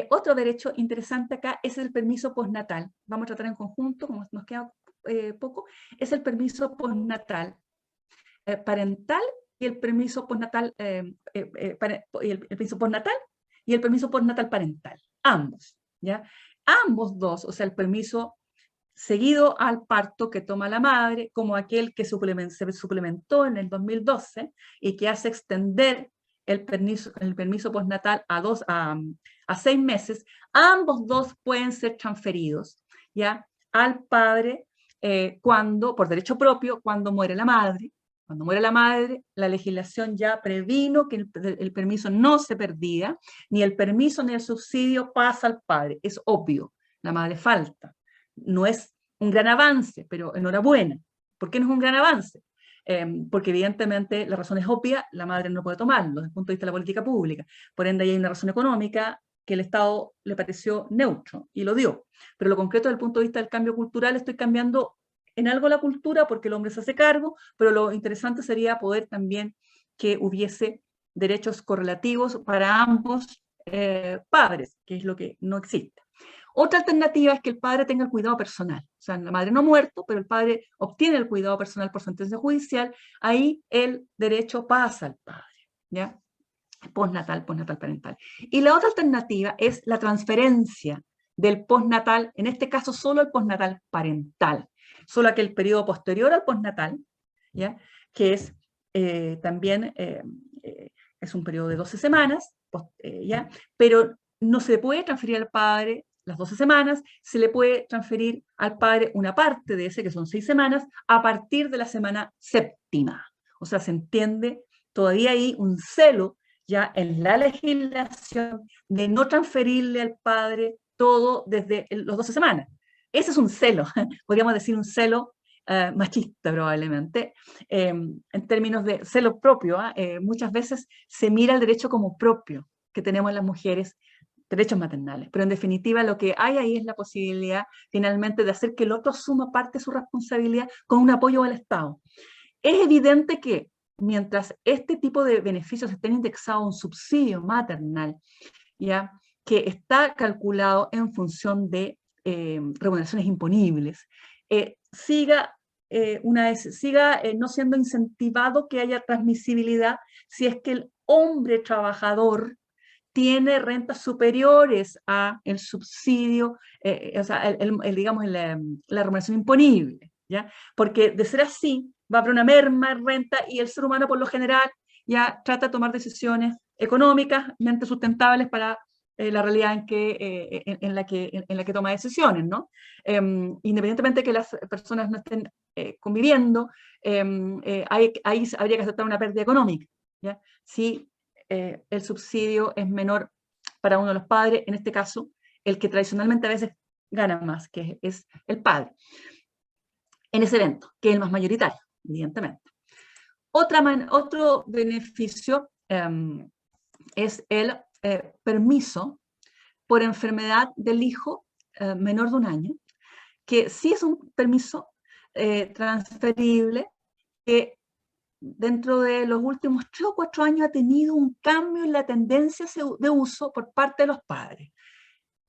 Otro derecho interesante acá es el permiso postnatal. Vamos a tratar en conjunto, como nos queda poco, es el permiso postnatal parental y el permiso postnatal, el permiso postnatal y el permiso postnatal parental. Ambos, ¿ya? Ambos dos, o sea, el permiso seguido al parto que toma la madre, como aquel que se suplementó en el 2012 y que hace extender el permiso postnatal a 6 meses, ambos dos pueden ser transferidos, ¿ya? Al padre cuando, por derecho propio, cuando muere la madre. Cuando muere la madre, la legislación ya previno que el permiso no se perdía, ni el permiso ni el subsidio pasa al padre. Es obvio, la madre falta. No es un gran avance, pero enhorabuena. ¿Por qué no es un gran avance? Porque evidentemente la razón es obvia, la madre no puede tomarlo desde el punto de vista de la política pública. Por ende, hay una razón económica que el Estado le pareció neutro y lo dio. Pero lo concreto desde el punto de vista del cambio cultural, estoy cambiando en algo la cultura porque el hombre se hace cargo, pero lo interesante sería poder también que hubiese derechos correlativos para ambos padres, que es lo que no existe. Otra alternativa es que el padre tenga el cuidado personal. O sea, la madre no ha muerto, pero el padre obtiene el cuidado personal por sentencia judicial. Ahí el derecho pasa al padre, ¿ya? Postnatal parental. Y la otra alternativa es la transferencia del postnatal, en este caso solo el postnatal parental, solo aquel periodo posterior al postnatal, ¿ya? Que es también es un periodo de 12 semanas, ¿ya? Pero no se le puede transferir al padre las 12 semanas, se le puede transferir al padre una parte de ese, que son 6 semanas, a partir de la semana séptima. O sea, se entiende todavía hay un celo ya en la legislación de no transferirle al padre todo desde los 12 semanas. Ese es un celo, podríamos decir un celo machista probablemente, en términos de celo propio. Muchas veces se mira el derecho como propio que tenemos las mujeres, derechos maternales, pero en definitiva lo que hay ahí es la posibilidad finalmente de hacer que el otro asuma parte de su responsabilidad con un apoyo del Estado. Es evidente que mientras este tipo de beneficios estén indexados a un subsidio maternal, ¿ya? Que está calculado en función de remuneraciones imponibles, siga no siendo incentivado que haya transmisibilidad si es que el hombre trabajador tiene rentas superiores a el subsidio, o sea, digamos, la remuneración imponible, ¿ya? Porque de ser así, va a haber una merma en renta y el ser humano, por lo general, ya trata de tomar decisiones económicamente sustentables para la realidad en la que toma decisiones, ¿no? Independientemente de que las personas no estén conviviendo, ahí habría que aceptar una pérdida económica, ¿ya? Si el subsidio es menor para uno de los padres, en este caso, el que tradicionalmente a veces gana más, que es el padre, en ese evento, que es el más mayoritario, evidentemente. Otro beneficio es el permiso por enfermedad del hijo menor de 1 año, que sí es un permiso transferible que dentro de los últimos 3 o 4 años ha tenido un cambio en la tendencia de uso por parte de los padres.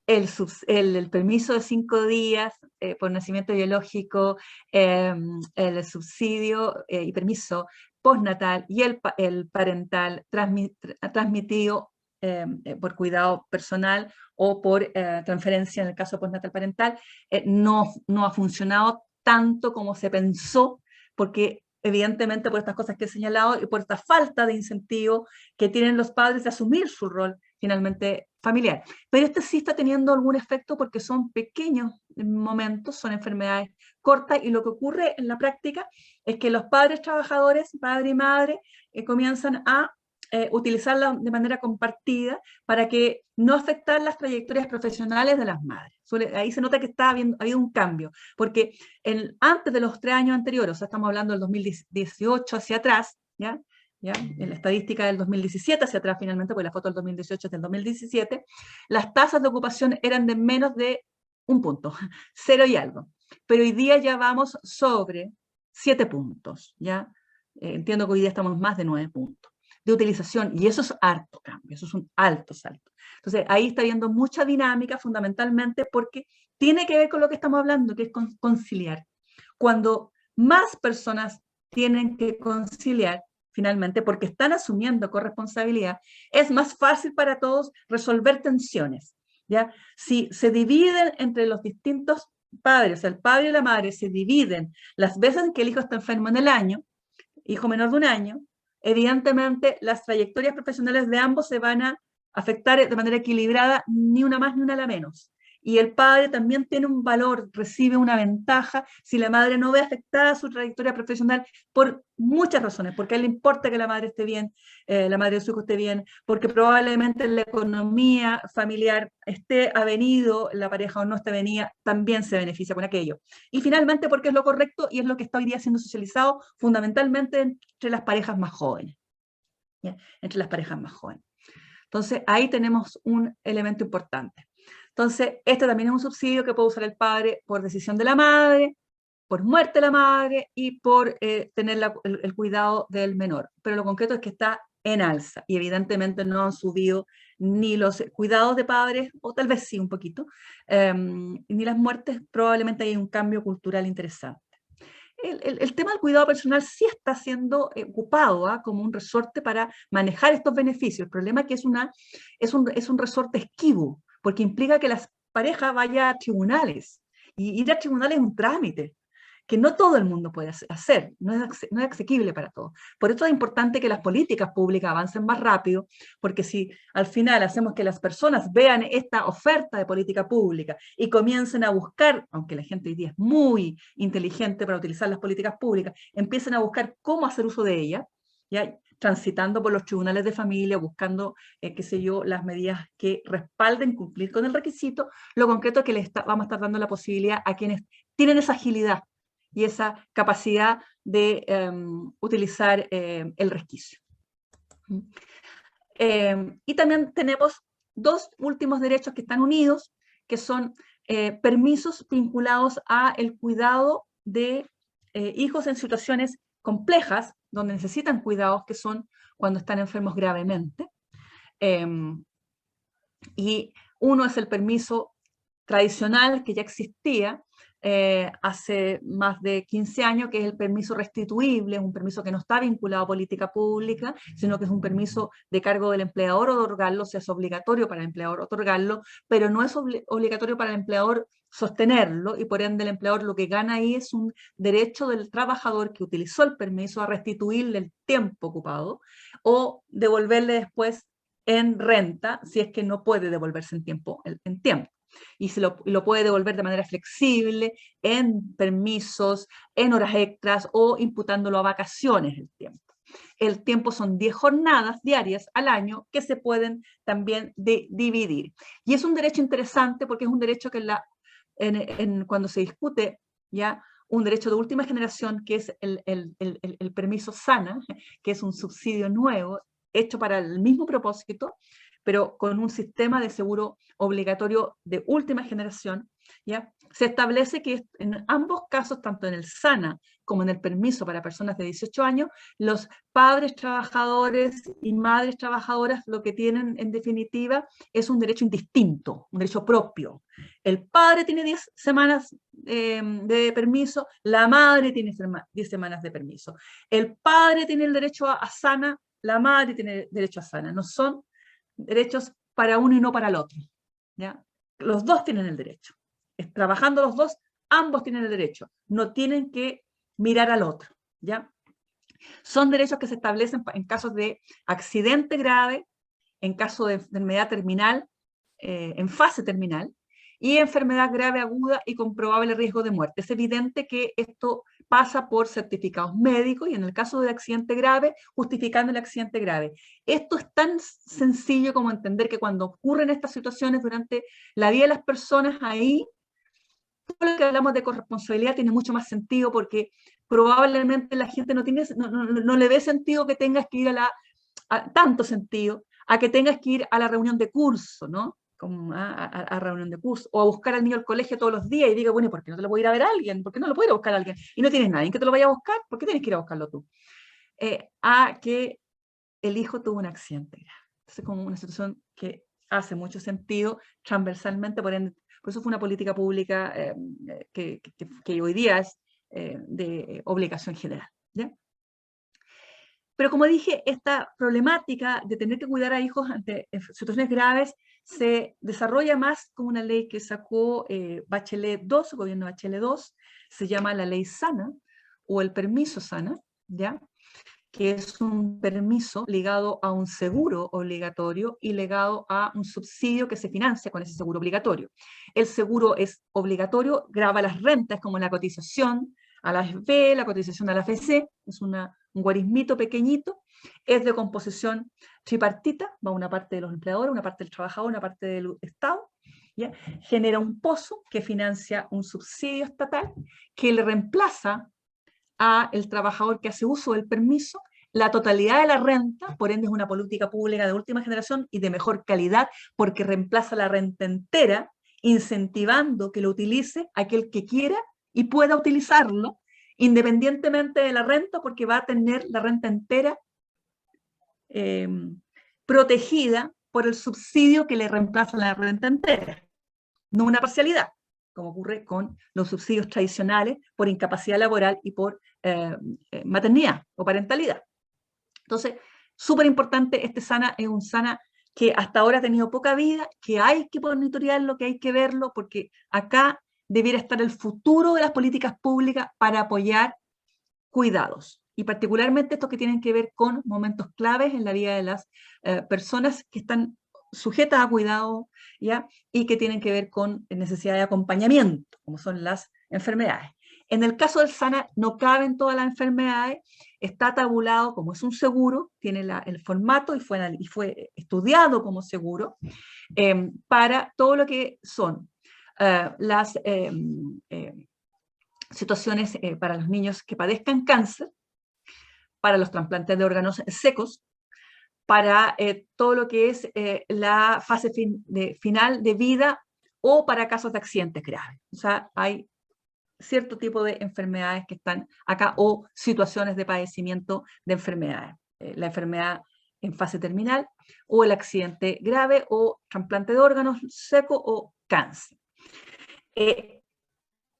El permiso de 5 días por nacimiento biológico, el subsidio y permiso postnatal y el parental transmitido por cuidado personal o por transferencia en el caso postnatal parental, no ha funcionado tanto como se pensó, porque evidentemente por estas cosas que he señalado y por esta falta de incentivo que tienen los padres de asumir su rol finalmente familiar. Pero este sí está teniendo algún efecto porque son pequeños momentos, son enfermedades cortas, y lo que ocurre en la práctica es que los padres trabajadores, padre y madre, comienzan a utilizarla de manera compartida para que no afectar las trayectorias profesionales de las madres. Ahí se nota que ha habido un cambio, porque antes de los 3 años anteriores, o sea, estamos hablando del 2018 hacia atrás, ¿ya? En la estadística del 2017 hacia atrás finalmente, porque la foto del 2018 es del 2017, las tasas de ocupación eran de menos de 1 punto, 0 y algo. Pero hoy día ya vamos sobre 7 puntos, ¿ya? Entiendo que hoy día estamos en más de 9 puntos de utilización, y eso es harto cambio, eso es un alto salto. Entonces, ahí está habiendo mucha dinámica, fundamentalmente porque tiene que ver con lo que estamos hablando, que es conciliar. Cuando más personas tienen que conciliar, finalmente, porque están asumiendo corresponsabilidad, es más fácil para todos resolver tensiones, ¿ya? Si se dividen entre los distintos padres, el padre y la madre se dividen las veces en que el hijo está enfermo en el año, hijo menor de 1 año, evidentemente las trayectorias profesionales de ambos se van a afectar de manera equilibrada, ni una más ni una la menos. Y el padre también tiene un valor, recibe una ventaja si la madre no ve afectada su trayectoria profesional por muchas razones, porque a él le importa que la madre esté bien, la madre de su hijo esté bien, porque probablemente la economía familiar esté avenido, la pareja o no esté avenida, también se beneficia con aquello. Y finalmente porque es lo correcto y es lo que está hoy día siendo socializado fundamentalmente entre las parejas más jóvenes. ¿Ya? Entre las parejas más jóvenes. Entonces, ahí tenemos un elemento importante. Entonces, este también es un subsidio que puede usar el padre por decisión de la madre, por muerte de la madre y por tener el cuidado del menor. Pero lo concreto es que está en alza y evidentemente no han subido ni los cuidados de padres, o tal vez sí un poquito, ni las muertes. Probablemente hay un cambio cultural interesante. El tema del cuidado personal sí está siendo ocupado como un resorte para manejar estos beneficios. El problema es que es un resorte esquivo, porque implica que las parejas vayan a tribunales. Y ir a tribunales es un trámite que no todo el mundo puede hacer, no es asequible para todos. Por eso es importante que las políticas públicas avancen más rápido, porque si al final hacemos que las personas vean esta oferta de política pública y comiencen a buscar, aunque la gente hoy día es muy inteligente para utilizar las políticas públicas, empiecen a buscar cómo hacer uso de ellas, ¿ya? Transitando por los tribunales de familia, buscando, qué sé yo, las medidas que respalden cumplir con el requisito, lo concreto es que vamos a estar dando la posibilidad a quienes tienen esa agilidad y esa capacidad de utilizar el resquicio. Y también tenemos 2 últimos derechos que están unidos, que son permisos vinculados al cuidado de hijos en situaciones complejas, donde necesitan cuidados, que son cuando están enfermos gravemente. Y uno es el permiso tradicional que ya existía hace más de 15 años, que es el permiso restituible, un permiso que no está vinculado a política pública, sino que es un permiso de cargo del empleador otorgarlo, o sea, es obligatorio para el empleador otorgarlo, pero no es obligatorio para el empleador sostenerlo, y por ende el empleador lo que gana ahí es un derecho del trabajador que utilizó el permiso a restituirle el tiempo ocupado o devolverle después en renta, si es que no puede devolverse en tiempo. Y lo puede devolver de manera flexible, en permisos, en horas extras o imputándolo a vacaciones el tiempo. El tiempo son 10 jornadas diarias al año que se pueden también dividir. Y es un derecho interesante porque es un derecho que cuando se discute ya un derecho de última generación, que es el permiso SANA, que es un subsidio nuevo, hecho para el mismo propósito, pero con un sistema de seguro obligatorio de última generación, ¿ya? Se establece que en ambos casos, tanto en el SANA como en el permiso para personas de 18 años, los padres trabajadores y madres trabajadoras lo que tienen en definitiva es un derecho indistinto, un derecho propio. El padre tiene 10 semanas de permiso, la madre tiene 10 semanas de permiso. El padre tiene el derecho a SANA, la madre tiene derecho a SANA. No son derechos para uno y no para el otro, ¿ya? Los dos tienen el derecho. Trabajando los dos, ambos tienen el derecho. No tienen que mirar al otro, ¿ya? Son derechos que se establecen en casos de accidente grave, en caso de enfermedad terminal, en fase terminal, y enfermedad grave aguda y con probable riesgo de muerte. Es evidente que esto pasa por certificados médicos y en el caso de accidente grave, justificando el accidente grave. Esto es tan sencillo como entender que cuando ocurren estas situaciones durante la vida de las personas, ahí todo lo que hablamos de corresponsabilidad tiene mucho más sentido, porque probablemente la gente no le ve sentido que tengas que ir tanto sentido, a que tengas que ir a la reunión de curso, ¿no? a reunión de curso, o a buscar al niño al colegio todos los días y diga, bueno, ¿por qué no te lo puede ir a ver a alguien? ¿Por qué no lo puede ir a buscar a alguien? Y no tienes nadie que te lo vaya a buscar, ¿por qué tienes que ir a buscarlo tú? A que el hijo tuvo un accidente. Entonces, como una situación que hace mucho sentido transversalmente, por eso fue una política pública que hoy día es de obligación general, ¿ya? Pero como dije, esta problemática de tener que cuidar a hijos ante situaciones graves se desarrolla más como una ley que sacó Bachelet II, el gobierno Bachelet II, se llama la ley SANA o el permiso SANA, ¿ya? Que es un permiso ligado a un seguro obligatorio y ligado a un subsidio que se financia con ese seguro obligatorio. El seguro es obligatorio, grava las rentas como la cotización a la AFP, la cotización a la AFC, es un guarismito pequeñito, es de composición tripartita, va una parte de los empleadores, una parte del trabajador, una parte del Estado, ¿ya? Genera un pozo que financia un subsidio estatal que le reemplaza a el trabajador que hace uso del permiso la totalidad de la renta, por ende es una política pública de última generación y de mejor calidad, porque reemplaza la renta entera, incentivando que lo utilice aquel que quiera y pueda utilizarlo, independientemente de la renta, porque va a tener la renta entera protegida por el subsidio que le reemplaza la renta entera, no una parcialidad, como ocurre con los subsidios tradicionales por incapacidad laboral y por maternidad o parentalidad. Entonces, súper importante, este SANA es un SANA que hasta ahora ha tenido poca vida, que hay que monitorearlo, que hay que verlo, porque acá debiera estar el futuro de las políticas públicas para apoyar cuidados, y particularmente estos que tienen que ver con momentos claves en la vida de las personas que están sujetas a cuidado, ¿ya? Y que tienen que ver con necesidad de acompañamiento, como son las enfermedades. En el caso del SANA no caben todas las enfermedades, está tabulado como es un seguro, tiene el formato y fue estudiado como seguro para todo lo que son las situaciones para los niños que padezcan cáncer, para los trasplantes de órganos secos, para todo lo que es la fase final de vida o para casos de accidentes graves. O sea, hay cierto tipo de enfermedades que están acá o situaciones de padecimiento de enfermedades. La enfermedad en fase terminal o el accidente grave o trasplante de órganos seco o cáncer.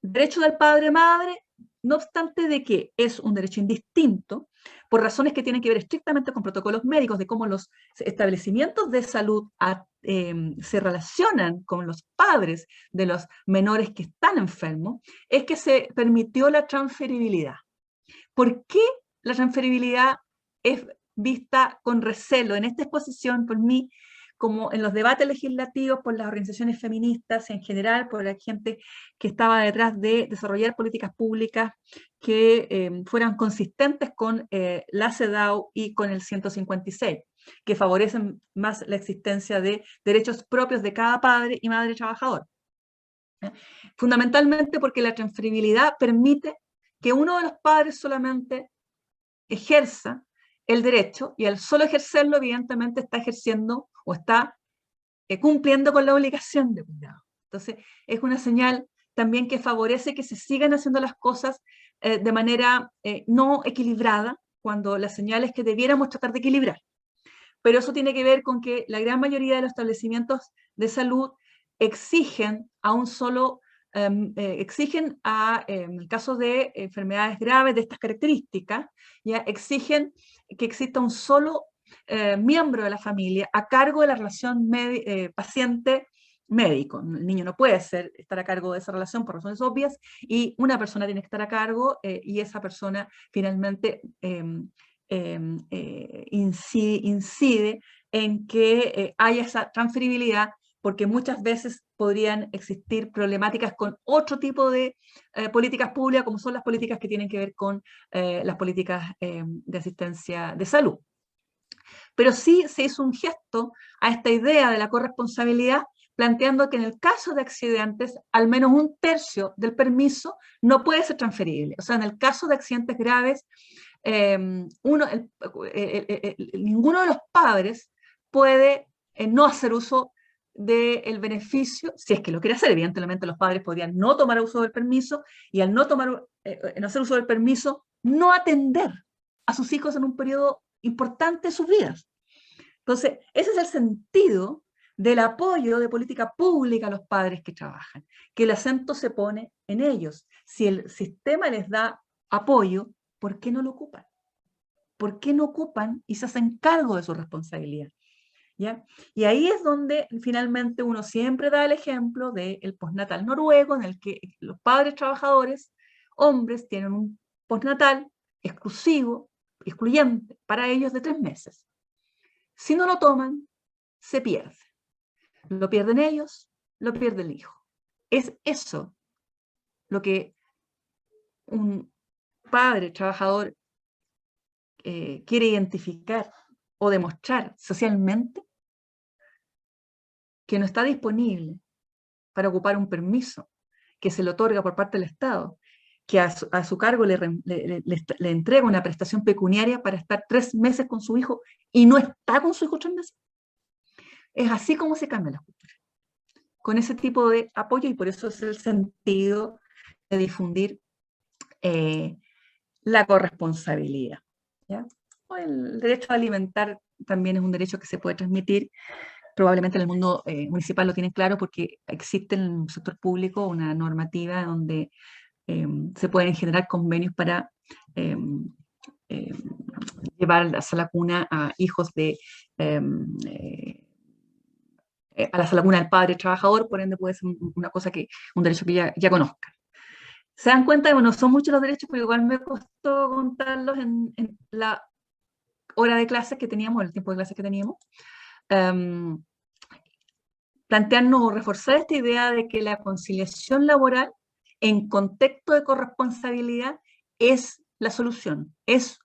Derecho del padre-madre, no obstante de que es un derecho indistinto, por razones que tienen que ver estrictamente con protocolos médicos de cómo los establecimientos de salud se relacionan con los padres de los menores que están enfermos, es que se permitió la transferibilidad. ¿Por qué la transferibilidad es vista con recelo en esta exposición por mí, como en los debates legislativos, por las organizaciones feministas en general, por la gente que estaba detrás de desarrollar políticas públicas que fueran consistentes con la CEDAW y con el 156, que favorecen más la existencia de derechos propios de cada padre y madre trabajador? Fundamentalmente porque la transferibilidad permite que uno de los padres solamente ejerza el derecho, y al solo ejercerlo, evidentemente está ejerciendo o está cumpliendo con la obligación de cuidado. Entonces, es una señal también que favorece que se sigan haciendo las cosas de manera no equilibrada, cuando la señal es que debiéramos tratar de equilibrar. Pero eso tiene que ver con que la gran mayoría de los establecimientos de salud exigen a un solo, en el caso de enfermedades graves de estas características, ya exigen que exista un solo miembro de la familia a cargo de la relación paciente-médico. El niño no puede estar a cargo de esa relación por razones obvias, y una persona tiene que estar a cargo y esa persona finalmente incide en que haya esa transferibilidad, porque muchas veces podrían existir problemáticas con otro tipo de políticas públicas, como son las políticas que tienen que ver con las políticas de asistencia de salud. Pero sí se hizo un gesto a esta idea de la corresponsabilidad, planteando que en el caso de accidentes, al menos un tercio del permiso no puede ser transferible. O sea, en el caso de accidentes graves, ninguno de los padres puede no hacer uso del beneficio, si es que lo quiere hacer. Evidentemente los padres podrían no tomar uso del permiso y al no hacer uso del permiso, no atender a sus hijos en un periodo importante de sus vidas. Entonces, ese es el sentido del apoyo de política pública a los padres que trabajan, que el acento se pone en ellos. Si el sistema les da apoyo, ¿por qué no lo ocupan? ¿Por qué no ocupan y se hacen cargo de su responsabilidad? ¿Ya? Y ahí es donde finalmente uno siempre da el ejemplo del postnatal noruego, en el que los padres trabajadores, hombres, tienen un postnatal exclusivo, excluyente, para ellos de 3 meses. Si no lo toman, se pierde. Lo pierden ellos, lo pierde el hijo. Es eso lo que un padre trabajador quiere identificar o demostrar socialmente, que no está disponible para ocupar un permiso que se le otorga por parte del Estado, que a su cargo le entrega una prestación pecuniaria para estar 3 meses con su hijo y no está con su hijo 3 meses. Es así como se cambia la cultura, con ese tipo de apoyo, y por eso es el sentido de difundir la corresponsabilidad, ¿ya? El derecho a alimentar también es un derecho que se puede transmitir. Probablemente en el mundo municipal lo tienen claro porque existe en el sector público una normativa donde se pueden generar convenios para llevar a la cuna a hijos de... a la sala cuna del padre trabajador, por ende puede ser una cosa que, un derecho que ya conozcan. Se dan cuenta que, bueno, son muchos los derechos, pero igual me costó contarlos en la hora de clases que teníamos, el tiempo de clases que teníamos. Plantearnos o reforzar esta idea de que la conciliación laboral en contexto de corresponsabilidad es la solución. Es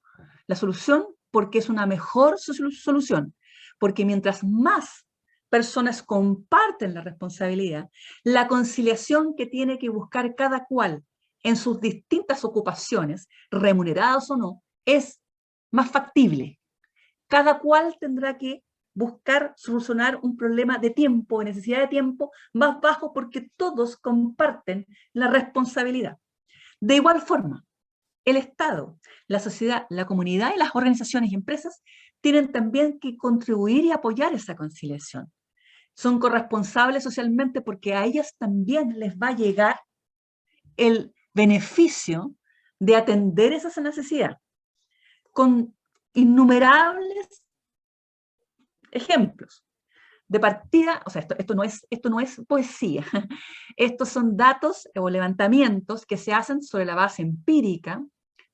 la solución porque es una mejor solución. Porque mientras más personas comparten la responsabilidad, la conciliación que tiene que buscar cada cual en sus distintas ocupaciones, remuneradas o no, es más factible. Cada cual tendrá que buscar solucionar un problema de tiempo, de necesidad de tiempo más bajo, porque todos comparten la responsabilidad. De igual forma, el Estado, la sociedad, la comunidad y las organizaciones y empresas tienen también que contribuir y apoyar esa conciliación. Son corresponsables socialmente porque a ellas también les va a llegar el beneficio de atender esa necesidad, con innumerables ejemplos. De partida, o sea, esto no es poesía, estos son datos o levantamientos que se hacen sobre la base empírica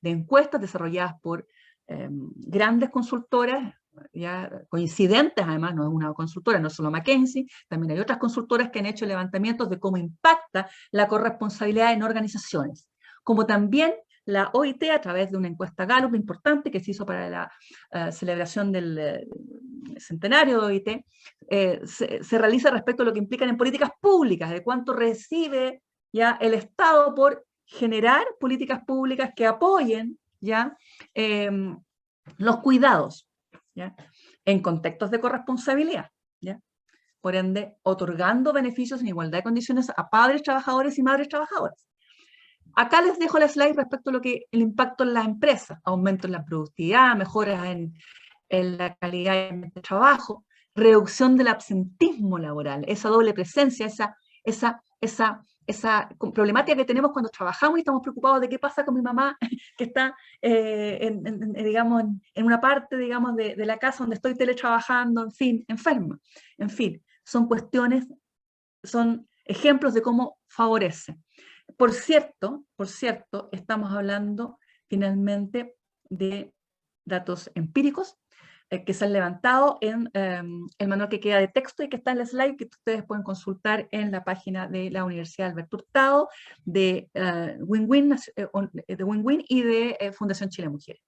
de encuestas desarrolladas por grandes consultoras, ya coincidentes además, no es una consultora, no es solo McKinsey, también hay otras consultoras que han hecho levantamientos de cómo impacta la corresponsabilidad en organizaciones, como también la OIT, a través de una encuesta Gallup importante que se hizo para la celebración del centenario de OIT, se realiza respecto a lo que implican en políticas públicas, de cuánto recibe ya el Estado por generar políticas públicas que apoyen ya los cuidados, ¿ya? En contextos de corresponsabilidad, ¿ya? Por ende, otorgando beneficios en igualdad de condiciones a padres trabajadores y madres trabajadoras. Acá les dejo la slide respecto a lo que el impacto en las empresas, aumento en la productividad, mejoras en la calidad de trabajo, reducción del absentismo laboral, esa doble presencia, esa problemática que tenemos cuando trabajamos y estamos preocupados de qué pasa con mi mamá que está, digamos, en una parte, digamos, de la casa donde estoy teletrabajando, en fin, enferma. En fin, son cuestiones, son ejemplos de cómo favorece. Por cierto, estamos hablando finalmente de datos empíricos que se han levantado en el manual que queda de texto y que está en la slide que ustedes pueden consultar en la página de la Universidad Alberto Hurtado, de Win-Win y de Fundación Chile Mujeres.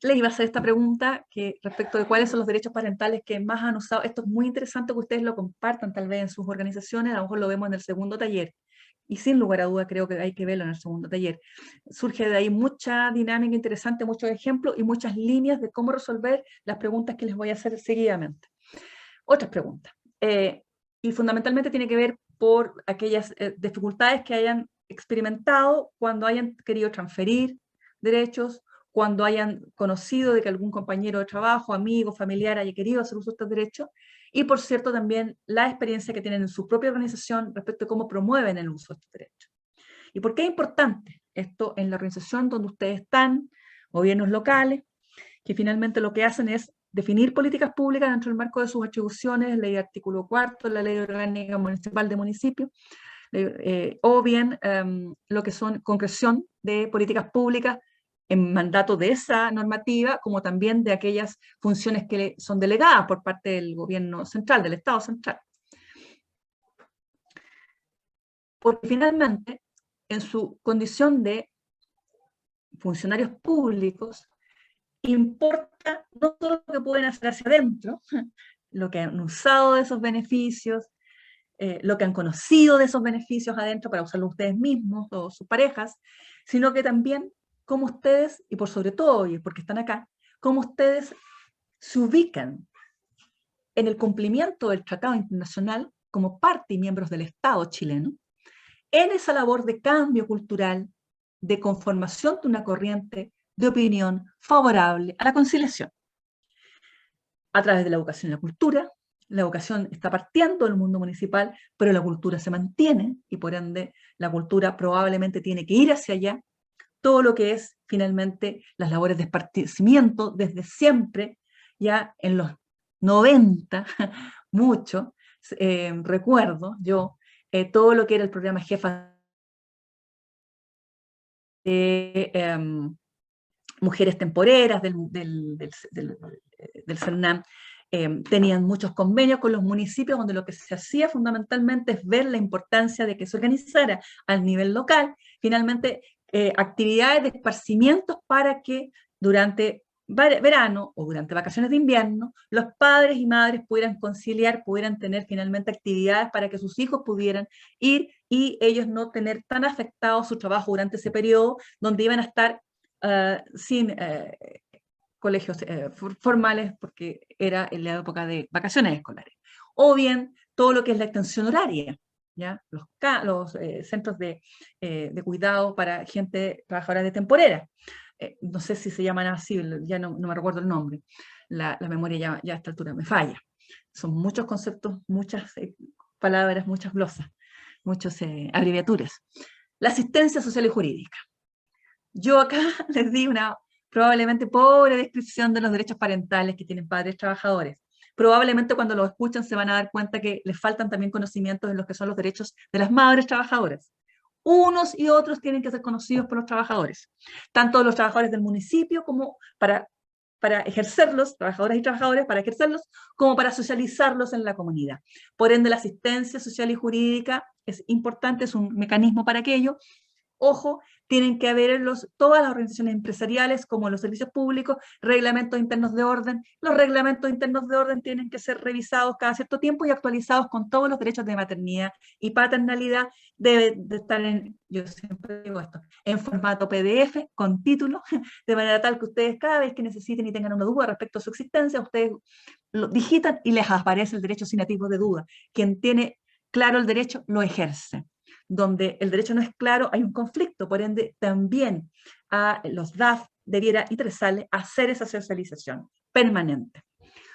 Les iba a hacer esta pregunta que respecto de cuáles son los derechos parentales que más han usado. Esto es muy interesante que ustedes lo compartan tal vez en sus organizaciones, a lo mejor lo vemos en el segundo taller. y sin lugar a duda creo que hay que verlo en el segundo taller. Surge de ahí mucha dinámica interesante, muchos ejemplos y muchas líneas de cómo resolver las preguntas que les voy a hacer seguidamente. Otras preguntas. Y fundamentalmente tiene que ver por aquellas dificultades que hayan experimentado cuando hayan querido transferir derechos, cuando hayan conocido de que algún compañero de trabajo, amigo, familiar haya querido hacer uso de estos derechos, y por cierto también la experiencia que tienen en su propia organización respecto a cómo promueven el uso de estos derechos. ¿Y por qué es importante esto en la organización donde ustedes están, gobiernos locales, que finalmente lo que hacen es definir políticas públicas dentro del marco de sus atribuciones, ley artículo 4, la ley orgánica municipal de municipios, o bien lo que son concreción de políticas públicas en mandato de esa normativa, como también de aquellas funciones que son delegadas por parte del gobierno central, del Estado central. Porque finalmente, en su condición de funcionarios públicos, importa no solo lo que pueden hacer hacia adentro, lo que han usado de esos beneficios, lo que han conocido de esos beneficios adentro para usarlo ustedes mismos o sus parejas, sino que también cómo ustedes, y por sobre todo, y porque están acá, cómo ustedes se ubican en el cumplimiento del Tratado Internacional como parte y miembros del Estado chileno, en esa labor de cambio cultural, de conformación de una corriente de opinión favorable a la conciliación. A través de la educación y la cultura, la educación está partiendo del mundo municipal, pero la cultura se mantiene y por ende la cultura probablemente tiene que ir hacia allá. Todo lo que es finalmente las labores de esparcimiento desde siempre, ya en los 90, mucho, recuerdo yo, todo lo que era el programa Jefa de mujeres temporeras del CERNAM, tenían muchos convenios con los municipios donde lo que se hacía fundamentalmente es ver la importancia de que se organizara al nivel local, finalmente actividades de esparcimientos para que durante verano o durante vacaciones de invierno los padres y madres pudieran conciliar, pudieran tener finalmente actividades para que sus hijos pudieran ir y ellos no tener tan afectado su trabajo durante ese periodo donde iban a estar sin colegios formales porque era en la época de vacaciones escolares. O bien todo lo que es la extensión horaria, ¿ya? Los centros de cuidado para gente trabajadora de temporera. No sé si se llaman así, ya no me recuerdo el nombre. La memoria ya a esta altura me falla. Son muchos conceptos, muchas palabras, muchas glosas, muchas abreviaturas. La asistencia social y jurídica. Yo acá les di una probablemente pobre descripción de los derechos parentales que tienen padres trabajadores. Probablemente cuando lo escuchan se van a dar cuenta que les faltan también conocimientos en los que son los derechos de las madres trabajadoras. Unos y otros tienen que ser conocidos por los trabajadores, tanto los trabajadores del municipio como para ejercerlos, trabajadoras y trabajadores, para ejercerlos, como para socializarlos en la comunidad. Por ende, la asistencia social y jurídica es importante, es un mecanismo para aquello. Ojo, tienen que haber todas las organizaciones empresariales, como los servicios públicos, reglamentos internos de orden. Los reglamentos internos de orden tienen que ser revisados cada cierto tiempo y actualizados con todos los derechos de maternidad y paternalidad. Debe de estar yo siempre digo esto, en formato PDF, con título, de manera tal que ustedes cada vez que necesiten y tengan una duda respecto a su existencia, ustedes lo digitan y les aparece el derecho sin atisbo de duda. Quien tiene claro el derecho, lo ejerce. Donde el derecho no es claro, hay un conflicto, por ende también a los DAF debiera interesarles hacer esa socialización permanente.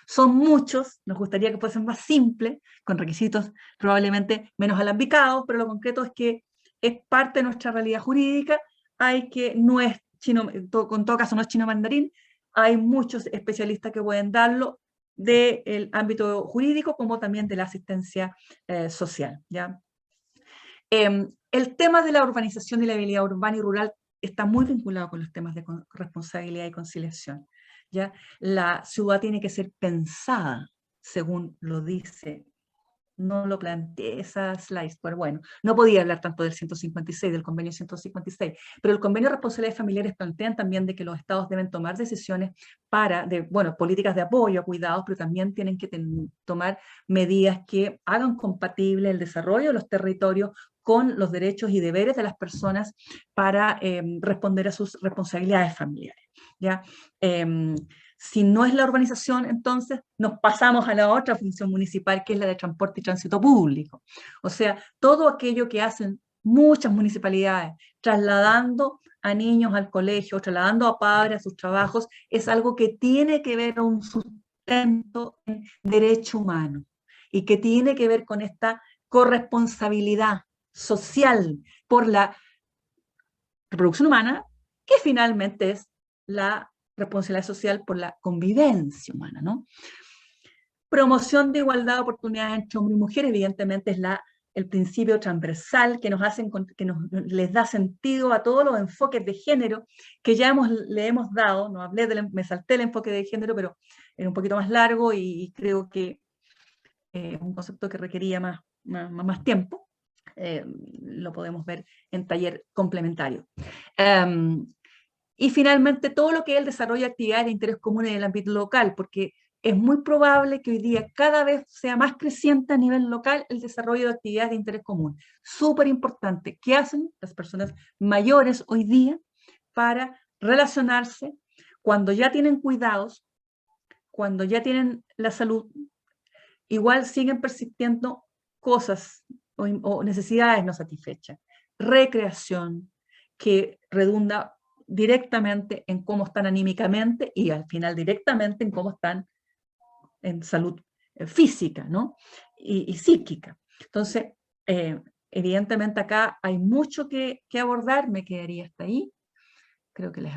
Son muchos, nos gustaría que fuesen más simples, con requisitos probablemente menos alambicados, pero lo concreto es que es parte de nuestra realidad jurídica, no es chino, con todo caso no es chino mandarín, hay muchos especialistas que pueden darlo del ámbito jurídico como también de la asistencia social, ¿ya? El tema de la urbanización y la viabilidad urbana y rural está muy vinculado con los temas de responsabilidad y conciliación, ¿ya? La ciudad tiene que ser pensada, según lo dice, no lo planteé esa slide, pero bueno, no podía hablar tanto del 156, del convenio 156, pero el convenio de responsabilidades familiares plantean también de que los estados deben tomar decisiones políticas de apoyo a cuidados, pero también tienen que tomar medidas que hagan compatible el desarrollo de los territorios con los derechos y deberes de las personas para responder a sus responsabilidades familiares, ¿ya? Si no es la urbanización, entonces nos pasamos a la otra función municipal, que es la de transporte y tránsito público. O sea, todo aquello que hacen muchas municipalidades, trasladando a niños al colegio, trasladando a padres a sus trabajos, es algo que tiene que ver con un sustento en derecho humano y que tiene que ver con esta corresponsabilidad social por la reproducción humana, que finalmente es la responsabilidad social por la convivencia humana, ¿no? Promoción de igualdad de oportunidades entre hombres y mujeres, evidentemente es el principio transversal que les da sentido a todos los enfoques de género que ya le hemos dado. No hablé me salté el enfoque de género, pero era un poquito más largo y creo que es un concepto que requería más tiempo. Lo podemos ver en taller complementario. Y finalmente, todo lo que es el desarrollo de actividades de interés común en el ámbito local, porque es muy probable que hoy día cada vez sea más creciente a nivel local el desarrollo de actividades de interés común. Súper importante. ¿Qué hacen las personas mayores hoy día para relacionarse cuando ya tienen cuidados, cuando ya tienen la salud? Igual siguen persistiendo cosas o necesidades no satisfechas. Recreación, que redunda directamente en cómo están anímicamente y al final directamente en cómo están en salud física, ¿no? y psíquica. Entonces, evidentemente acá hay mucho que abordar, me quedaría hasta ahí. Creo que les